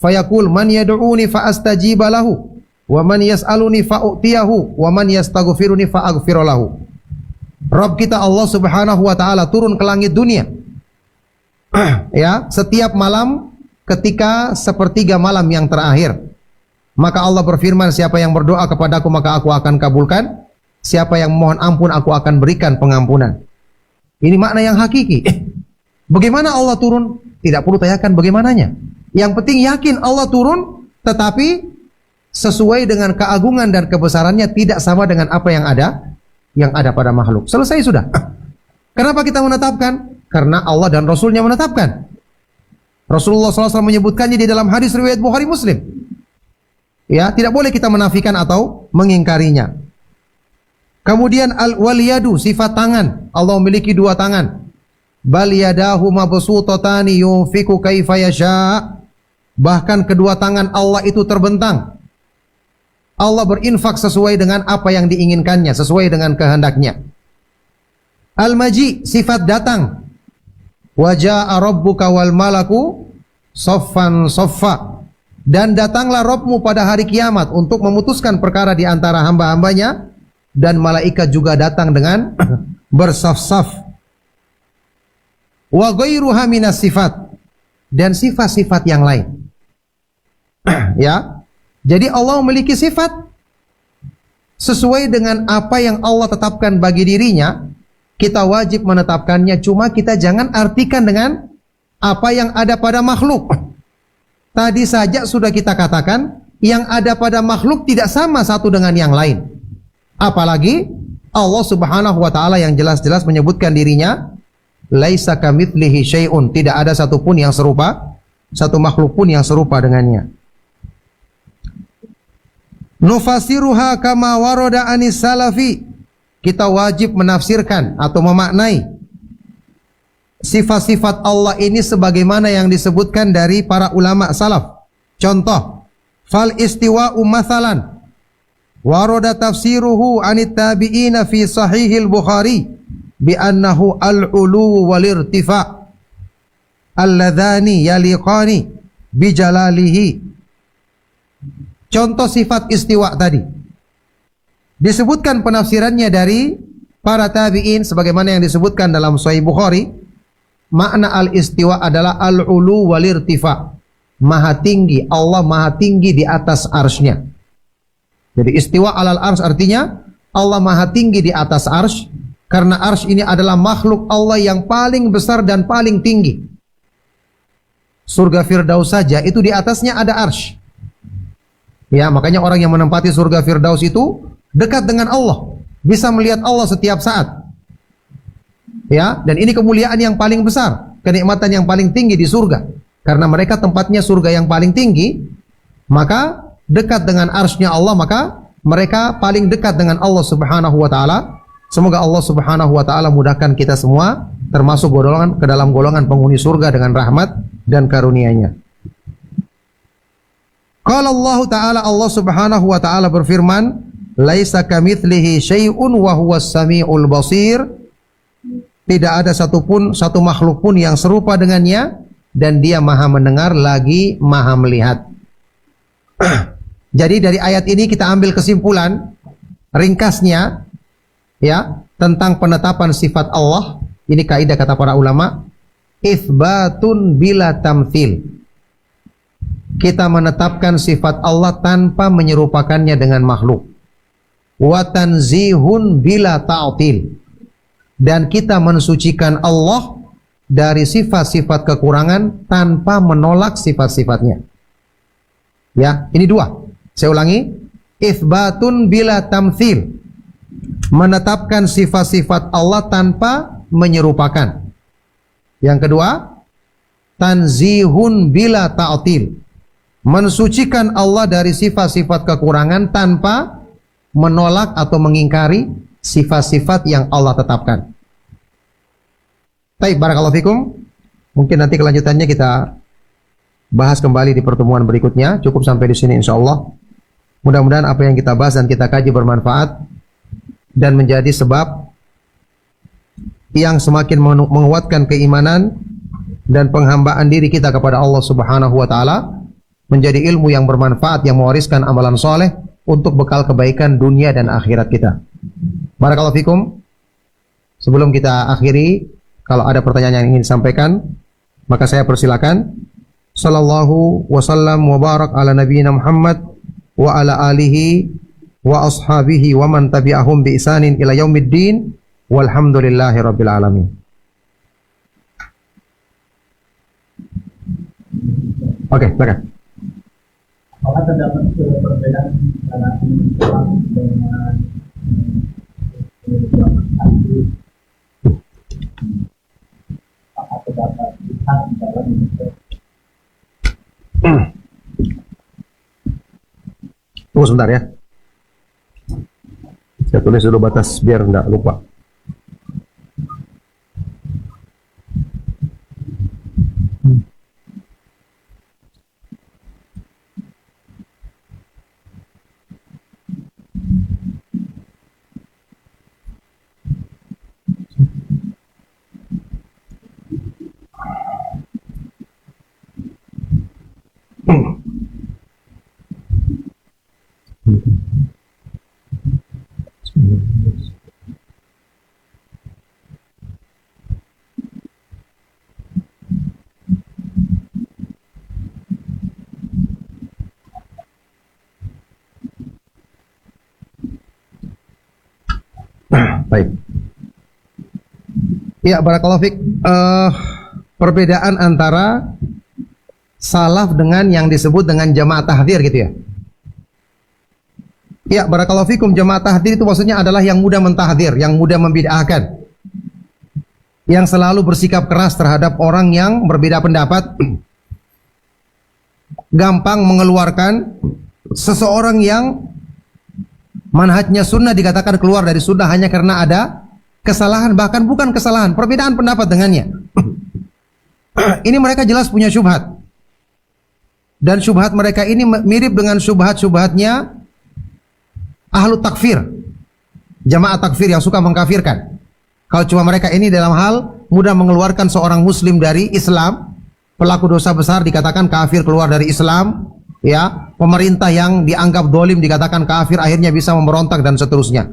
Fayaqul man yad'uni fa astajiba lahu wa man yas'aluni fa u'tiyahu wa man yastaghfiruni fa aghfir lahu. Rabb kita Allah Subhanahu wa taala turun ke langit dunia ya, setiap malam ketika sepertiga malam yang terakhir. Maka Allah berfirman, siapa yang berdoa kepadaku maka aku akan kabulkan, siapa yang mohon ampun aku akan berikan pengampunan. Ini makna yang hakiki. Bagaimana Allah turun? Tidak perlu tanyakan bagaimananya. Yang penting yakin Allah turun, tetapi sesuai dengan keagungan dan kebesarannya, tidak sama dengan apa yang ada pada makhluk. Selesai sudah. Kenapa kita menetapkan? Karena Allah dan Rasulnya menetapkan. Rasulullah SAW menyebutkannya di dalam hadis riwayat Bukhari Muslim. Ya, tidak boleh kita menafikan atau mengingkarinya. Kemudian al-waliyadu, sifat tangan. Allah memiliki 2 tangan. Bal yadahu mabsutatani yunfiku kaifa yasha. Bahkan kedua tangan Allah itu terbentang. Allah berinfak sesuai dengan apa yang diinginkannya, sesuai dengan kehendaknya. Al-maji, sifat datang. Wa jaa rabbuka wal malaku saffan saffa. Dan datanglah Rabbmu pada hari kiamat untuk memutuskan perkara di antara hamba-hambanya, dan malaikat juga datang dengan bersaf-saf. Wa ghairuha minas sifat, dan sifat-sifat yang lain. Ya. Jadi Allah memiliki sifat sesuai dengan apa yang Allah tetapkan bagi dirinya. Kita wajib menetapkannya, cuma kita jangan artikan dengan apa yang ada pada makhluk. Tadi saja sudah kita katakan, yang ada pada makhluk tidak sama satu dengan yang lain. Apalagi Allah Subhanahu wa taala yang jelas-jelas menyebutkan dirinya, laisa kamitslihi syai'un, tidak ada satupun yang serupa, satu makhluk pun yang serupa dengannya. Nufasiruha kama warada anis salafi. Kita wajib menafsirkan atau memaknai sifat-sifat Allah ini sebagaimana yang disebutkan dari para ulama salaf. Contoh, fal istiwa'u mathalan warada tafsiruhu anit tabi'ina fi sahihil Bukhari bi annahu al-ulu wal irtifa. alladzani yaliqani bijalalihi. Contoh sifat istiwa tadi disebutkan penafsirannya dari para tabi'in sebagaimana yang disebutkan dalam Sahih Bukhari. Makna al-istiwa adalah al-ulu wal irtifa, maha tinggi. Allah maha tinggi di atas arsy-Nya. Jadi istiwa alal arsy artinya Allah maha tinggi di atas arsy, karena arsy ini adalah makhluk Allah yang paling besar dan paling tinggi. Surga Firdaus saja itu di atasnya ada arsy. Ya, makanya orang yang menempati surga Firdaus itu dekat dengan Allah, bisa melihat Allah setiap saat. Ya, dan ini kemuliaan yang paling besar, kenikmatan yang paling tinggi di surga. Karena mereka tempatnya surga yang paling tinggi, maka dekat dengan arsy-Nya Allah, maka mereka paling dekat dengan Allah Subhanahu wa taala. Semoga Allah Subhanahu wa taala mudahkan kita semua termasuk golongan ke dalam golongan penghuni surga dengan rahmat dan karunia-Nya. Qala Allah taala, Allah Subhanahu wa taala berfirman, "Laisa kamitslihi syai'un wa huwas samiul basir." Tidak ada satu makhluk pun yang serupa dengannya, dan Dia maha mendengar lagi maha melihat. Jadi dari ayat ini kita ambil kesimpulan ringkasnya ya tentang penetapan sifat Allah. Ini kaidah kata para ulama, itsbatun bila tamtsil. Kita menetapkan sifat Allah tanpa menyerupakannya dengan makhluk. Wa tanzihun bila ta'til. Dan kita mensucikan Allah dari sifat-sifat kekurangan tanpa menolak sifat-sifatnya. Ya, ini dua. Saya ulangi, itsbatun bila tamtsil. Menetapkan sifat-sifat Allah tanpa menyerupakan. Yang kedua, tanzihun bila ta'til. Mensucikan Allah dari sifat-sifat kekurangan tanpa menolak atau mengingkari sifat-sifat yang Allah tetapkan. Baik, barakallahu fikum. Mungkin nanti kelanjutannya kita bahas kembali di pertemuan berikutnya. Cukup sampai di sini insyaallah. Mudah-mudahan apa yang kita bahas dan kita kaji bermanfaat dan menjadi sebab yang semakin menguatkan keimanan dan penghambaan diri kita kepada Allah Subhanahu wa taala, menjadi ilmu yang bermanfaat yang mewariskan amalan soleh untuk bekal kebaikan dunia dan akhirat kita. Barakallahu fikum. Sebelum kita akhiri, kalau ada pertanyaan yang ingin disampaikan, maka saya persilakan. Sallallahu wasallam wa barak ala nabiyyina Muhammad wa ala alihi wa ashabihi wa man tabi'ahum bi ihsanin ila yaumiddin walhamdulillahi rabbil alamin. Oke, silakan. Apakah terdapat perbedaan antara Islam dengan apakah terdapat pihak di dalam Tunggu sebentar ya. Saya tulis dulu batas biar enggak lupa. Baik. Ya, barakallahu fiik. Perbedaan antara salaf dengan yang disebut dengan jamaah tahdzir gitu ya. Ya, barakallahu fikum, jamaah tahdzir itu maksudnya adalah yang mudah mentahdzir, yang mudah membid'ahkan. Yang selalu bersikap keras terhadap orang yang berbeda pendapat. Gampang mengeluarkan seseorang yang manhajnya sunnah dikatakan keluar dari sunnah hanya karena ada kesalahan, bahkan bukan kesalahan, perbedaan pendapat dengannya. Ini mereka jelas punya syubhat. Dan syubhat mereka ini mirip dengan syubhat-syubhatnya ahlu takfir, jamaah takfir yang suka mengkafirkan. Kalau cuma mereka ini dalam hal mudah mengeluarkan seorang muslim dari Islam, pelaku dosa besar dikatakan kafir, keluar dari Islam, ya, pemerintah yang dianggap dolim dikatakan kafir, akhirnya bisa memberontak dan seterusnya.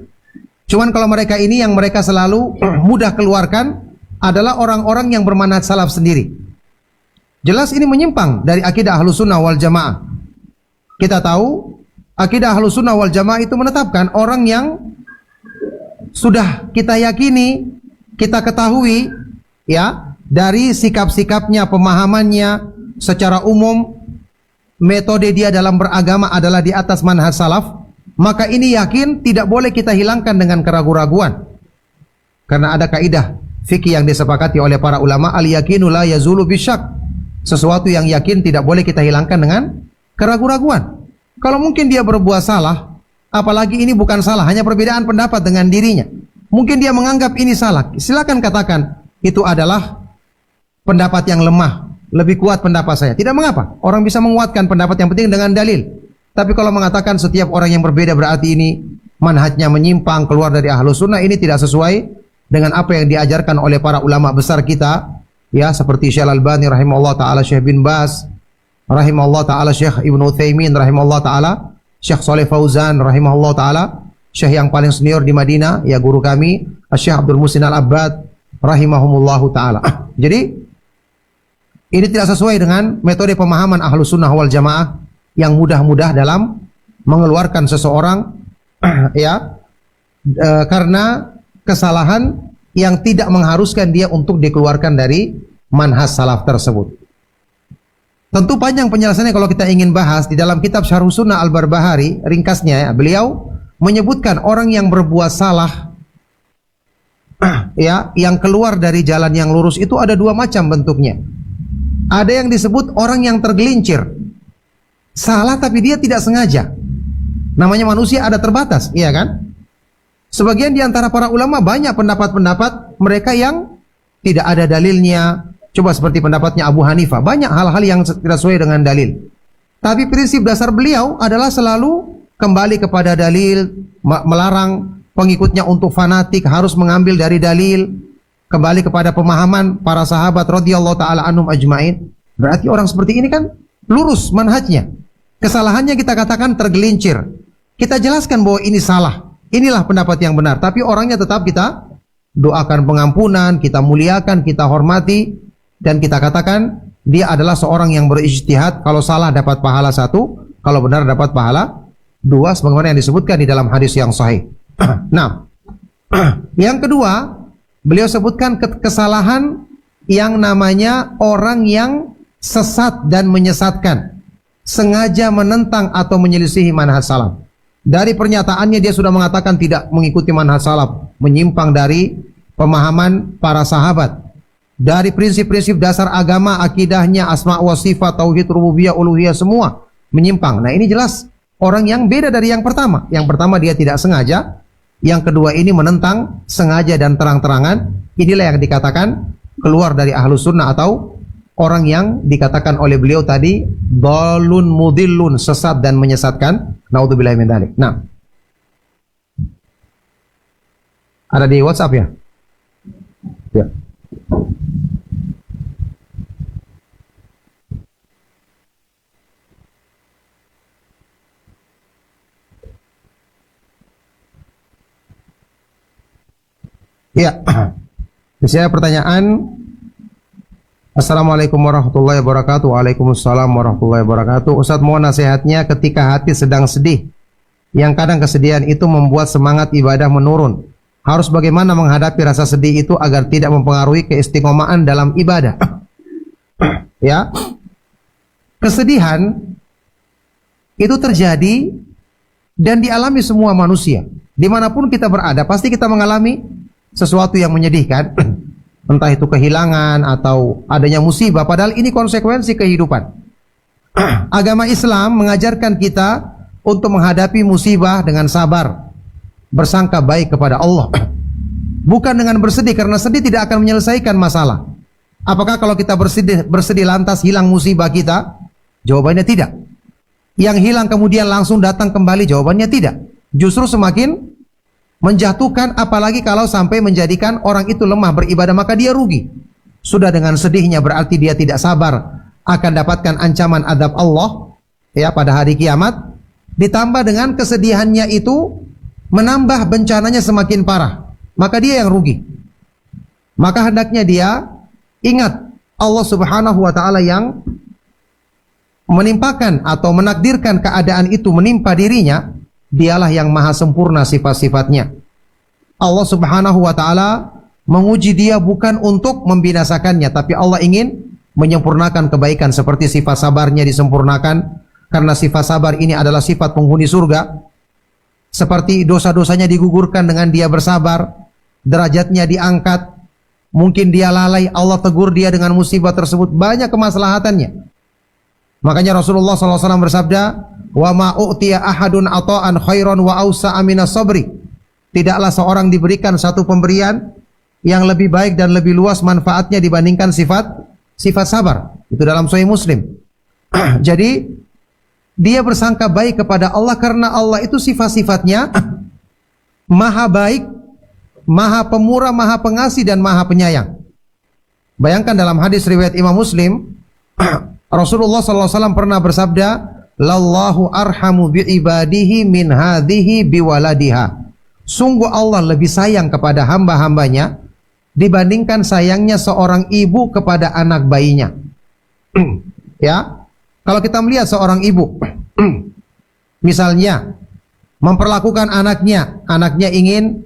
Cuman kalau mereka ini yang mereka selalu mudah keluarkan adalah orang-orang yang bermanhaj salaf sendiri. Jelas ini menyimpang dari akidah Ahlus Sunnah wal Jamaah. Kita tahu akidah Ahlus Sunnah wal Jamaah itu menetapkan orang yang sudah kita yakini, kita ketahui, ya, dari sikap-sikapnya, pemahamannya secara umum, metode dia dalam beragama adalah di atas manhaj salaf, maka ini yakin tidak boleh kita hilangkan dengan keraguan-raguan. Karena ada kaidah fikih yang disepakati oleh para ulama, al-yakinu la yazulu bisyak. Sesuatu yang yakin tidak boleh kita hilangkan dengan keraguan-raguan. Kalau mungkin dia berbuat salah, apalagi ini bukan salah, hanya perbedaan pendapat dengan dirinya. Mungkin dia menganggap ini salah. Silakan katakan itu adalah pendapat yang lemah, lebih kuat pendapat saya. Tidak mengapa. Orang bisa menguatkan pendapat, yang penting dengan dalil. Tapi kalau mengatakan setiap orang yang berbeda berarti ini manhajnya menyimpang, keluar dari Ahlus Sunnah, ini tidak sesuai dengan apa yang diajarkan oleh para ulama besar kita, ya, seperti Syekh Al-Albani rahimahullah taala, Syekh bin Baz rahimahullah taala, Syekh Ibnu Utsaimin rahimahullah taala, Syekh Shalih Fauzan rahimahullah taala, Syekh yang paling senior di Madinah, ya, guru kami Syekh Abdul Muhsin Al-Abbad rahimahumullahu taala. Jadi ini tidak sesuai dengan metode pemahaman Ahlus Sunnah wal Jamaah yang mudah-mudah dalam mengeluarkan seseorang ya, karena kesalahan yang tidak mengharuskan dia untuk dikeluarkan dari manhaj salaf tersebut. Tentu panjang penjelasannya kalau kita ingin bahas. Di dalam kitab Syarh Sunnah Al-Barbahari, ringkasnya ya, beliau menyebutkan orang yang berbuat salah ya, yang keluar dari jalan yang lurus itu ada dua macam bentuknya. Ada yang disebut orang yang tergelincir, salah tapi dia tidak sengaja. Namanya manusia ada terbatas, iya kan? Sebagian di antara para ulama banyak pendapat-pendapat mereka yang tidak ada dalilnya. Coba seperti pendapatnya Abu Hanifah, banyak hal-hal yang tidak sesuai dengan dalil. Tapi prinsip dasar beliau adalah selalu kembali kepada dalil, melarang pengikutnya untuk fanatik, harus mengambil dari dalil, kembali kepada pemahaman para sahabat radhiyallahu taala anhum ajmain. Berarti orang seperti ini kan lurus manhajnya. Kesalahannya kita katakan tergelincir. Kita jelaskan bahwa ini salah. Inilah pendapat yang benar, tapi orangnya tetap kita doakan pengampunan, kita muliakan, kita hormati, dan kita katakan dia adalah seorang yang berijtihad. Kalau salah dapat pahala 1, kalau benar dapat pahala 2, sebagaimana yang disebutkan di dalam hadis yang sahih. Nah, yang kedua, beliau sebutkan kesalahan yang namanya orang yang sesat dan menyesatkan, sengaja menentang atau menyelisihi manhaj salaf. Dari pernyataannya dia sudah mengatakan tidak mengikuti manhaj salaf, menyimpang dari pemahaman para sahabat, dari prinsip-prinsip dasar agama, akidahnya, asma wa sifat, tauhid, rububiyah, uluhiyah, semua menyimpang. Nah, ini jelas orang yang beda dari yang pertama. Yang pertama dia tidak sengaja, yang kedua ini menentang sengaja dan terang-terangan. Inilah yang dikatakan keluar dari Ahlus Sunnah, atau orang yang dikatakan oleh beliau tadi dhalun mudillun, sesat dan menyesatkan. Naudzubillahi min dzalik. Nah, ada di WhatsApp ya? Ya. Ya. Di sini pertanyaan. Assalamualaikum warahmatullahi wabarakatuh. Waalaikumsalam warahmatullahi wabarakatuh. Ustaz, mohon nasihatnya ketika hati sedang sedih, yang kadang kesedihan itu membuat semangat ibadah menurun. Harus bagaimana menghadapi rasa sedih itu agar tidak mempengaruhi keistiqomahan dalam ibadah? Ya, kesedihan itu terjadi dan dialami semua manusia. Dimanapun kita berada, pasti kita mengalami sesuatu yang menyedihkan. Entah itu kehilangan atau adanya musibah, padahal ini konsekuensi kehidupan. Agama Islam mengajarkan kita untuk menghadapi musibah dengan sabar, bersangka baik kepada Allah, bukan dengan bersedih, karena sedih tidak akan menyelesaikan masalah. Apakah kalau kita bersedih lantas hilang musibah kita? Jawabannya tidak. Yang hilang kemudian langsung datang kembali? Jawabannya tidak. Justru semakin menjatuhkan, apalagi kalau sampai menjadikan orang itu lemah beribadah, maka dia rugi. Sudah dengan sedihnya berarti dia tidak sabar akan dapatkan ancaman azab Allah ya pada hari kiamat, ditambah dengan kesedihannya itu menambah bencananya semakin parah, maka dia yang rugi. Maka hendaknya dia ingat Allah Subhanahu wa taala yang menimpakan atau menakdirkan keadaan itu menimpa dirinya, dialah yang maha sempurna sifat-sifatnya. Allah Subhanahu wa taala menguji dia bukan untuk membinasakannya, tapi Allah ingin menyempurnakan kebaikan seperti sifat sabarnya disempurnakan, karena sifat sabar ini adalah sifat penghuni surga. Seperti dosa-dosanya digugurkan dengan dia bersabar, derajatnya diangkat. Mungkin dia lalai, Allah tegur dia dengan musibah tersebut, banyak kemaslahatannya. Makanya Rasulullah SAW bersabda, "Wa ma u'tiya ahadun ata'an khairan wa awsa'a minas sabri." Tidaklah seorang diberikan satu pemberian yang lebih baik dan lebih luas manfaatnya dibandingkan sifat sabar. Itu dalam Sahih Muslim. Jadi dia bersangka baik kepada Allah karena Allah itu sifat-sifatnya maha baik, maha pemurah, maha pengasih, dan maha penyayang. Bayangkan dalam hadis riwayat Imam Muslim, Rasulullah SAW pernah bersabda, "Lallahu arhamu bi'ibadihi min hadhihi biwaladiha." Sungguh Allah lebih sayang kepada hamba-hambanya dibandingkan sayangnya seorang ibu kepada anak bayinya. Ya, kalau kita melihat seorang ibu, misalnya memperlakukan anaknya ingin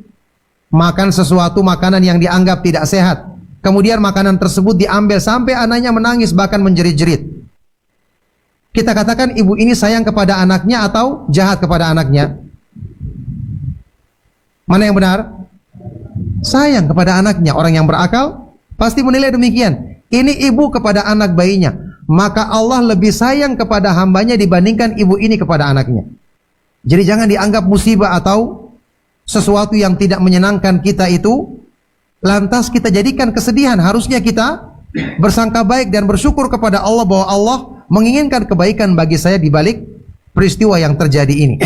makan sesuatu makanan yang dianggap tidak sehat, kemudian makanan tersebut diambil sampai anaknya menangis bahkan menjerit-jerit. Kita katakan ibu ini sayang kepada anaknya atau jahat kepada anaknya? Mana yang benar? Sayang kepada anaknya. Orang yang berakal pasti menilai demikian. Ini ibu kepada anak bayinya, maka Allah lebih sayang kepada hambanya dibandingkan ibu ini kepada anaknya. Jadi jangan dianggap musibah atau sesuatu yang tidak menyenangkan kita itu lantas kita jadikan kesedihan. Harusnya kita bersangka baik dan bersyukur kepada Allah bahwa Allah menginginkan kebaikan bagi saya di balik peristiwa yang terjadi ini.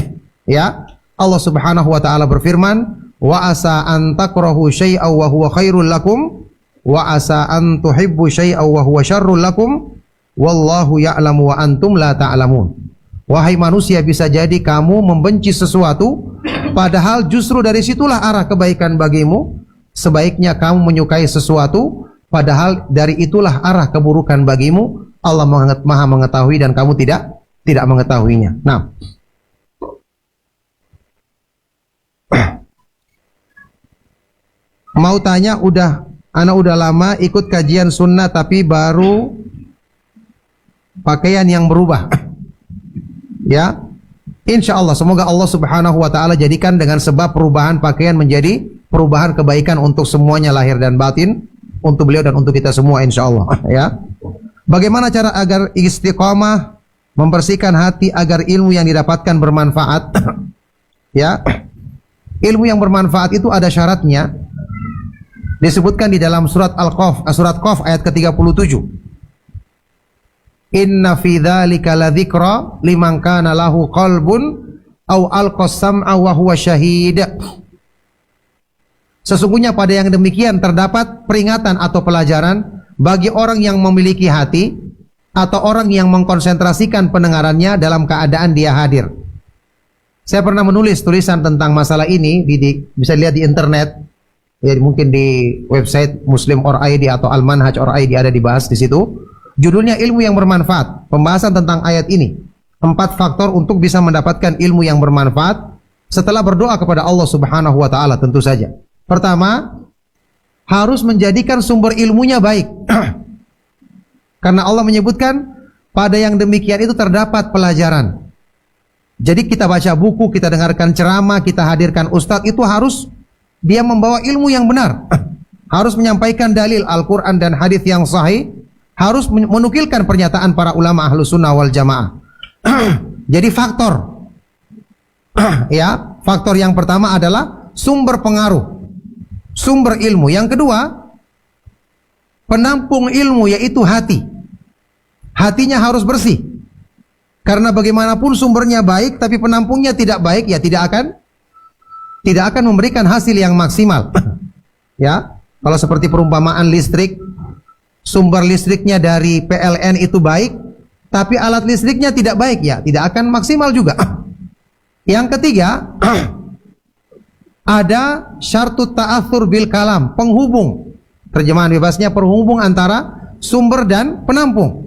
Ya, Allah Subhanahu wa taala berfirman, "Wa asa an takrahu syai'aw wa huwa khairul lakum wa asa an tuhibbu syai'aw wa huwa syarrul lakum wallahu ya'lamu wa antum la ta'lamun." Wahai manusia, bisa jadi kamu membenci sesuatu padahal justru dari situlah arah kebaikan bagimu. Sebaiknya kamu menyukai sesuatu padahal dari itulah arah keburukan bagimu. Allah maha mengetahui dan kamu tidak mengetahuinya. Nah, mau tanya, anak udah lama ikut kajian sunnah tapi baru pakaian yang berubah. Ya, insya Allah semoga Allah Subhanahu wa taala jadikan dengan sebab perubahan pakaian menjadi perubahan kebaikan untuk semuanya lahir dan batin, untuk beliau dan untuk kita semua insya Allah. Ya, bagaimana cara agar istiqamah membersihkan hati agar ilmu yang didapatkan bermanfaat? Ya, ilmu yang bermanfaat itu ada syaratnya. Disebutkan di dalam surat surat Qaf ayat ke-37. Inna fi dzalika ladzikra liman kana lahu qalbun aw alqas sam'a wa huwa syahid. Sesungguhnya pada yang demikian terdapat peringatan atau pelajaran bagi orang yang memiliki hati atau orang yang mengkonsentrasikan pendengarannya dalam keadaan dia hadir. Saya pernah menulis tulisan tentang masalah ini, bisa lihat di internet. Ya, mungkin di website Muslim or ID atau Al-Manhaj or ID ada dibahas di situ. Judulnya ilmu yang bermanfaat. Pembahasan tentang ayat ini. 4 faktor untuk bisa mendapatkan ilmu yang bermanfaat setelah berdoa kepada Allah Subhanahu wa taala tentu saja. Pertama, harus menjadikan sumber ilmunya baik. Karena Allah menyebutkan pada yang demikian itu terdapat pelajaran. Jadi kita baca buku, kita dengarkan ceramah, kita hadirkan ustadz, itu harus dia membawa ilmu yang benar. Harus menyampaikan dalil Al-Quran dan hadis yang sahih. Harus menukilkan pernyataan para ulama Ahlus Sunnah wal Jamaah. Jadi faktor ya, faktor yang pertama adalah sumber pengaruh, sumber ilmu. Yang kedua, penampung ilmu, yaitu hati. Hatinya harus bersih. Karena bagaimanapun sumbernya baik tapi penampungnya tidak baik, ya tidak akan memberikan hasil yang maksimal. Ya, kalau seperti perumpamaan listrik, sumber listriknya dari PLN itu baik, tapi alat listriknya tidak baik, ya tidak akan maksimal juga. Yang ketiga, ada syartut ta'athur bil kalam, penghubung. Terjemahan bebasnya penghubung antara sumber dan penampung.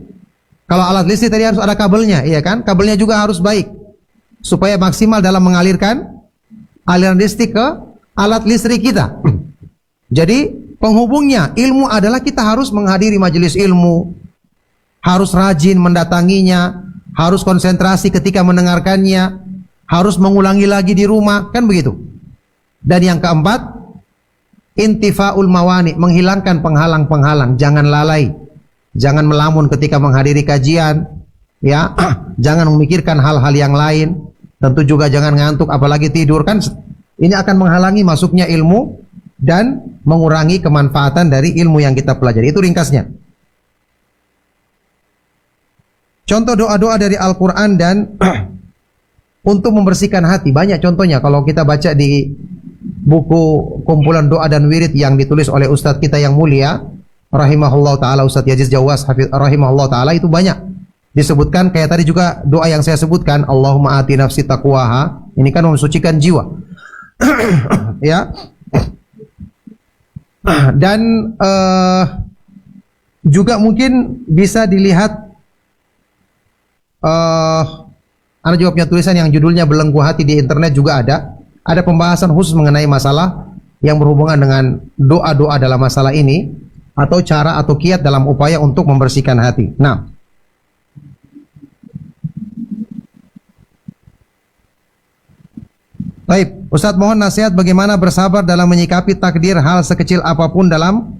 Kalau alat listrik tadi harus ada kabelnya, iya kan? Kabelnya juga harus baik supaya maksimal dalam mengalirkan aliran listrik ke alat listrik kita. Jadi penghubungnya ilmu adalah kita harus menghadiri majelis ilmu, harus rajin mendatanginya, harus konsentrasi ketika mendengarkannya, harus mengulangi lagi di rumah, kan begitu. Dan yang keempat, intifaul mawani, menghilangkan penghalang-penghalang, jangan lalai. Jangan melamun ketika menghadiri kajian, ya. Jangan memikirkan hal-hal yang lain. Tentu juga jangan ngantuk apalagi tidur, kan ini akan menghalangi masuknya ilmu dan mengurangi kemanfaatan dari ilmu yang kita pelajari. Itu ringkasnya. Contoh doa-doa dari Al-Qur'an dan untuk membersihkan hati, banyak contohnya kalau kita baca di buku kumpulan doa dan wirid yang ditulis oleh ustadz kita yang mulia rahimahullah ta'ala, Ustadz Yaziz Jawas rahimahullah ta'ala, itu banyak disebutkan. Kayak tadi juga doa yang saya sebutkan, Allahumma ati nafsi taqwaha, ini kan mensucikan jiwa. Ya. Dan juga mungkin bisa dilihat, Anda juga punya tulisan yang judulnya Belenggu Hati di internet, juga ada pembahasan khusus mengenai masalah yang berhubungan dengan doa-doa dalam masalah ini, atau cara atau kiat dalam upaya untuk membersihkan hati. Nah, baik, Ustadz mohon nasihat bagaimana bersabar dalam menyikapi takdir hal sekecil apapun dalam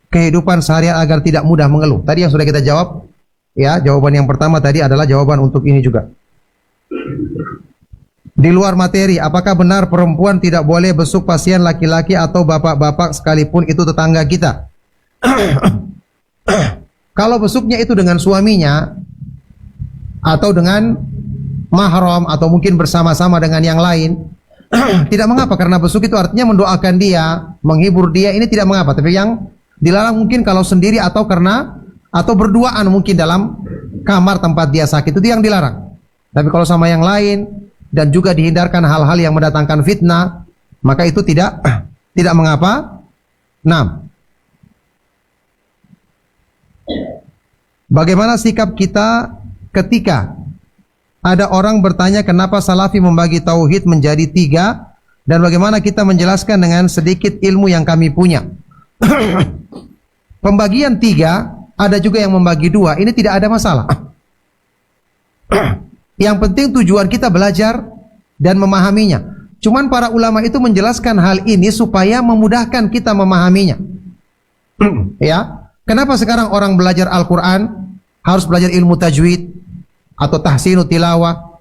kehidupan sehari agar tidak mudah mengeluh. Tadi yang sudah kita jawab, ya, jawaban yang pertama tadi adalah jawaban untuk ini juga. Di luar materi, apakah benar perempuan tidak boleh besuk pasien laki-laki atau bapak-bapak sekalipun itu tetangga kita? Kalau besuknya itu dengan suaminya atau dengan mahram atau mungkin bersama-sama dengan yang lain, tidak mengapa, karena besuk itu artinya mendoakan dia, menghibur dia, ini tidak mengapa. Tapi yang dilarang mungkin kalau sendiri atau berduaan mungkin dalam kamar tempat dia sakit, itu yang dilarang. Tapi kalau sama yang lain dan juga dihindarkan hal-hal yang mendatangkan fitnah, maka itu tidak mengapa. Nah, bagaimana sikap kita ketika ada orang bertanya kenapa Salafi membagi tauhid menjadi 3 dan bagaimana kita menjelaskan dengan sedikit ilmu yang kami punya. Pembagian 3, ada juga yang membagi 2, ini tidak ada masalah. Yang penting tujuan kita belajar dan memahaminya. Cuman para ulama itu menjelaskan hal ini supaya memudahkan kita memahaminya. Ya, kenapa sekarang orang belajar Al-Quran harus belajar ilmu tajwid atau tahsinu tilawah,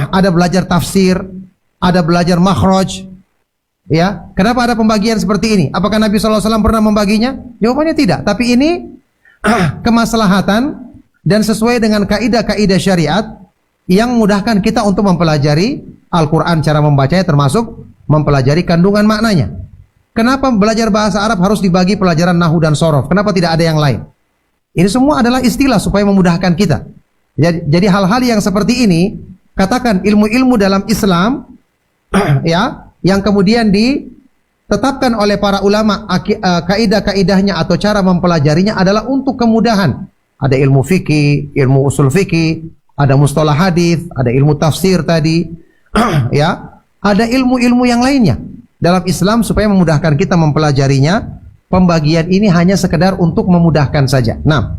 ada belajar tafsir, ada belajar makhraj. Ya, kenapa ada pembagian seperti ini? Apakah Nabi SAW pernah membaginya? Jawabannya tidak. Tapi ini kemaslahatan dan sesuai dengan kaidah-kaidah syariat yang memudahkan kita untuk mempelajari Al-Quran, cara membacanya termasuk mempelajari kandungan maknanya. Kenapa belajar bahasa Arab harus dibagi pelajaran nahwu dan sorof? Kenapa tidak ada yang lain? Ini semua adalah istilah supaya memudahkan kita. Jadi hal-hal yang seperti ini, katakan ilmu-ilmu dalam Islam, ya, yang kemudian ditetapkan oleh para ulama, kaidah-kaidahnya atau cara mempelajarinya adalah untuk kemudahan. Ada ilmu fikih, ilmu usul fikih, ada mustalah hadis, ada ilmu tafsir tadi, ya, ada ilmu-ilmu yang lainnya dalam Islam supaya memudahkan kita mempelajarinya. Pembagian ini hanya sekedar untuk memudahkan saja. Nah,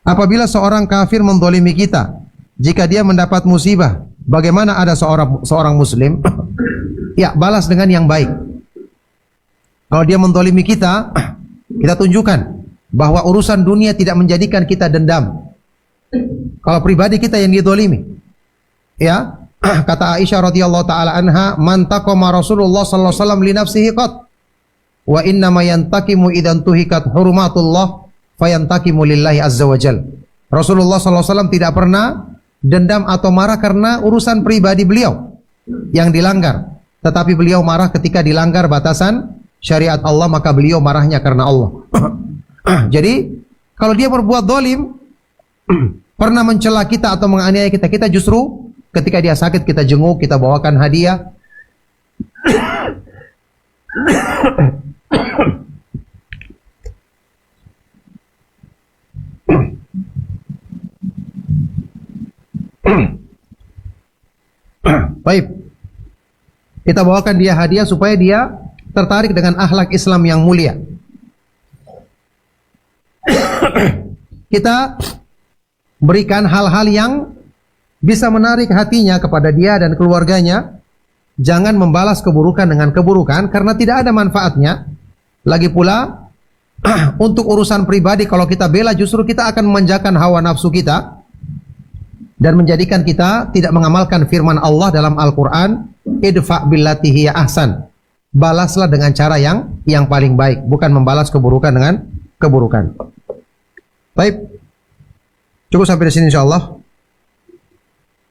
apabila seorang kafir mendolimi kita, jika dia mendapat musibah, bagaimana ada seorang muslim? Ya, balas dengan yang baik. Kalau dia mendolimi kita, kita tunjukkan bahwa urusan dunia tidak menjadikan kita dendam. Kalau pribadi kita yang didolimi, ya, kata Aisyah radhiyallahu taala anha, man taqama Rasulullah sallallahu alaihi wasallam li nafsihi qat wa inna ma yantakimu idan tuhikat hurumatullah fayantakimu lillahi azza wajal. Rasulullah sallallahu alaihi wasallam tidak pernah dendam atau marah karena urusan pribadi beliau yang dilanggar, tetapi beliau marah ketika dilanggar batasan syariat Allah, maka beliau marahnya karena Allah. Jadi kalau dia berbuat dolim, pernah mencela kita atau menganiaya kita, kita justru ketika dia sakit kita jenguk, kita bawakan hadiah. Baik, kita bawakan dia hadiah supaya dia tertarik dengan akhlak Islam yang mulia. Kita berikan hal-hal yang bisa menarik hatinya kepada dia dan keluarganya. Jangan membalas keburukan dengan keburukan karena tidak ada manfaatnya. Lagi pula untuk urusan pribadi kalau kita bela justru kita akan memanjakan hawa nafsu kita dan menjadikan kita tidak mengamalkan firman Allah dalam Al-Quran, idfa billati hiya ahsan. Balaslah dengan cara yang paling baik, bukan membalas keburukan dengan keburukan. Baik, cukup sampai di sini insyaallah.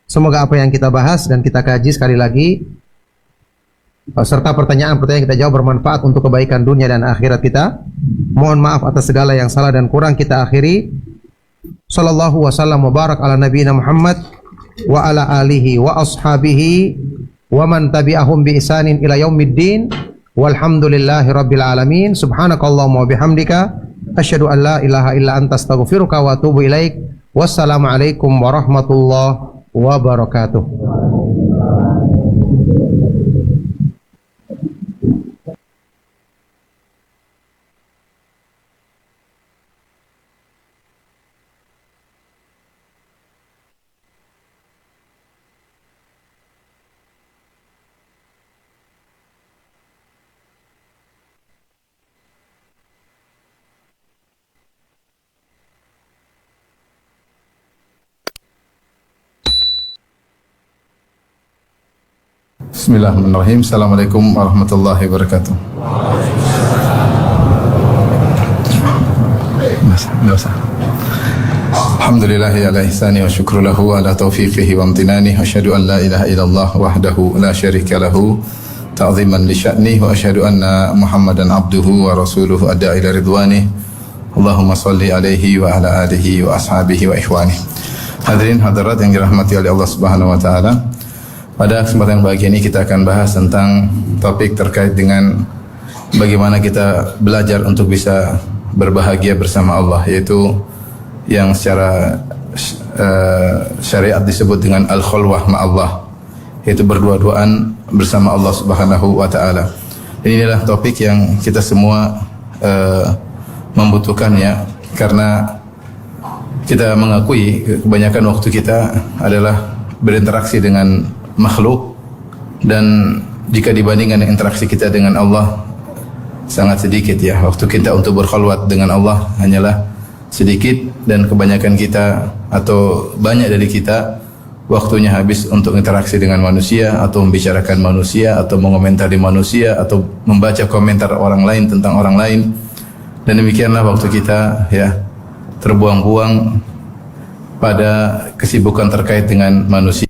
Semoga apa yang kita bahas dan kita kaji sekali lagi serta pertanyaan-pertanyaan kita jawab bermanfaat untuk kebaikan dunia dan akhirat kita. Mohon maaf atas segala yang salah dan kurang. Kita akhiri. Sallallahu wasallam wa barak ala nabiyina Muhammad wa ala alihi wa ashabihi wa man tabi'ahum bi ihsanin ila yaumiddin. Walhamdulillahi rabbil alamin. Subhanakallahumma wa bihamdika asyhadu an la ilaha illa anta astaghfiruka wa atubu ilaik. Wassalamualaikum warahmatullahi wabarakatuh. Bismillahirrahmanirrahim. Assalamualaikum warahmatullahi wabarakatuh. Alhamdulillahi ala ihsani wa syukru lahu ala taufiqihi wa amtinani. Asyhadu an la ilaha illallah wahdahu la syarika lahu ta'ziman li sya'nih wa asyhadu anna Muhammadan abduhu wa rasuluhu adda ila ridwanih. Allahumma salli alaihi wa ala alihi wa ashabihi wa ikhwanih. Hadirin hadirat yang dirahmati oleh Allah Subhanahu wa taala. Pada kesempatan pagi ini kita akan bahas tentang topik terkait dengan bagaimana kita belajar untuk bisa berbahagia bersama Allah, yaitu yang secara syariat disebut dengan al-khulwah ma'allah, yaitu berdua-duaan bersama Allah Subhanahu wa taala. Inilah topik yang kita semua membutuhkannya karena kita mengakui kebanyakan waktu kita adalah berinteraksi dengan makhluk, dan jika dibandingkan dengan interaksi kita dengan Allah sangat sedikit ya. Waktu kita untuk berkhulwat dengan Allah hanyalah sedikit, dan kebanyakan kita atau banyak dari kita waktunya habis untuk interaksi dengan manusia atau membicarakan manusia atau mengomentari manusia atau membaca komentar orang lain tentang orang lain, dan demikianlah waktu kita ya terbuang-buang pada kesibukan terkait dengan manusia.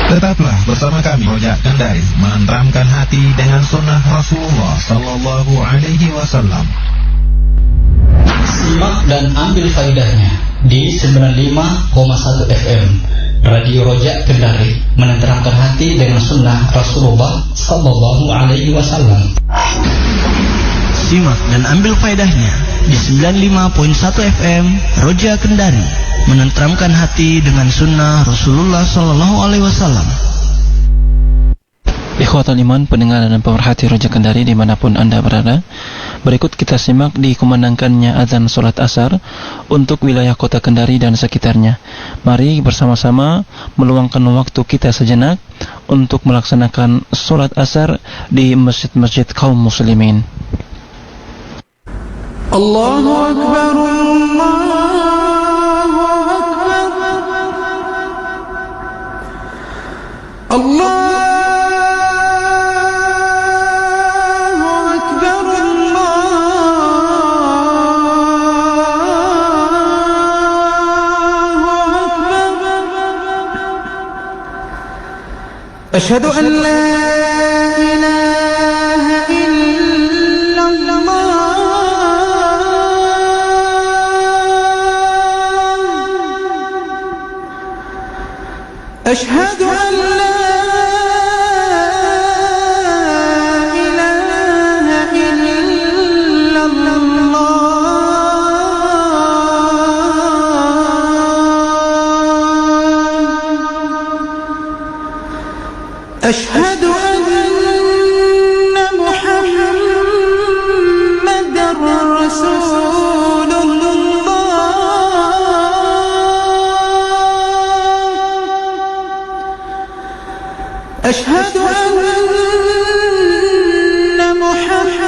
Tetaplah bersama kami Rojak Kendari, menenteramkan hati dengan sunnah Rasulullah Sallallahu Alaihi Wasallam. Simak dan ambil faedahnya di 95,1 FM Radio Rojak Kendari, menenteramkan hati dengan sunnah Rasulullah Sallallahu Alaihi Wasallam. Simak dan ambil faedahnya di 95.1 FM Roja Kendari, menenteramkan hati dengan sunnah Rasulullah Sallallahu Alaihi Wasallam. Ikhwatul iman, pendengar dan pemerhati Roja Kendari dimanapun Anda berada, berikut kita simak dikumandangkannya azan sholat asar untuk wilayah kota Kendari dan sekitarnya. Mari bersama-sama meluangkan waktu kita sejenak untuk melaksanakan sholat asar di masjid-masjid kaum muslimin. Allahu Akbar, Allahu Akbar, Allahu Akbar, Allahu أشهد أن لا إله إلا الله أشهد أن لا إله إلا الله أشهد أن محمدا رسول الله أشهد أن محمدا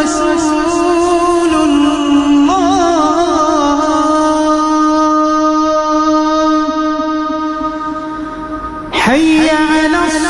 رسول الله حي على الصلاة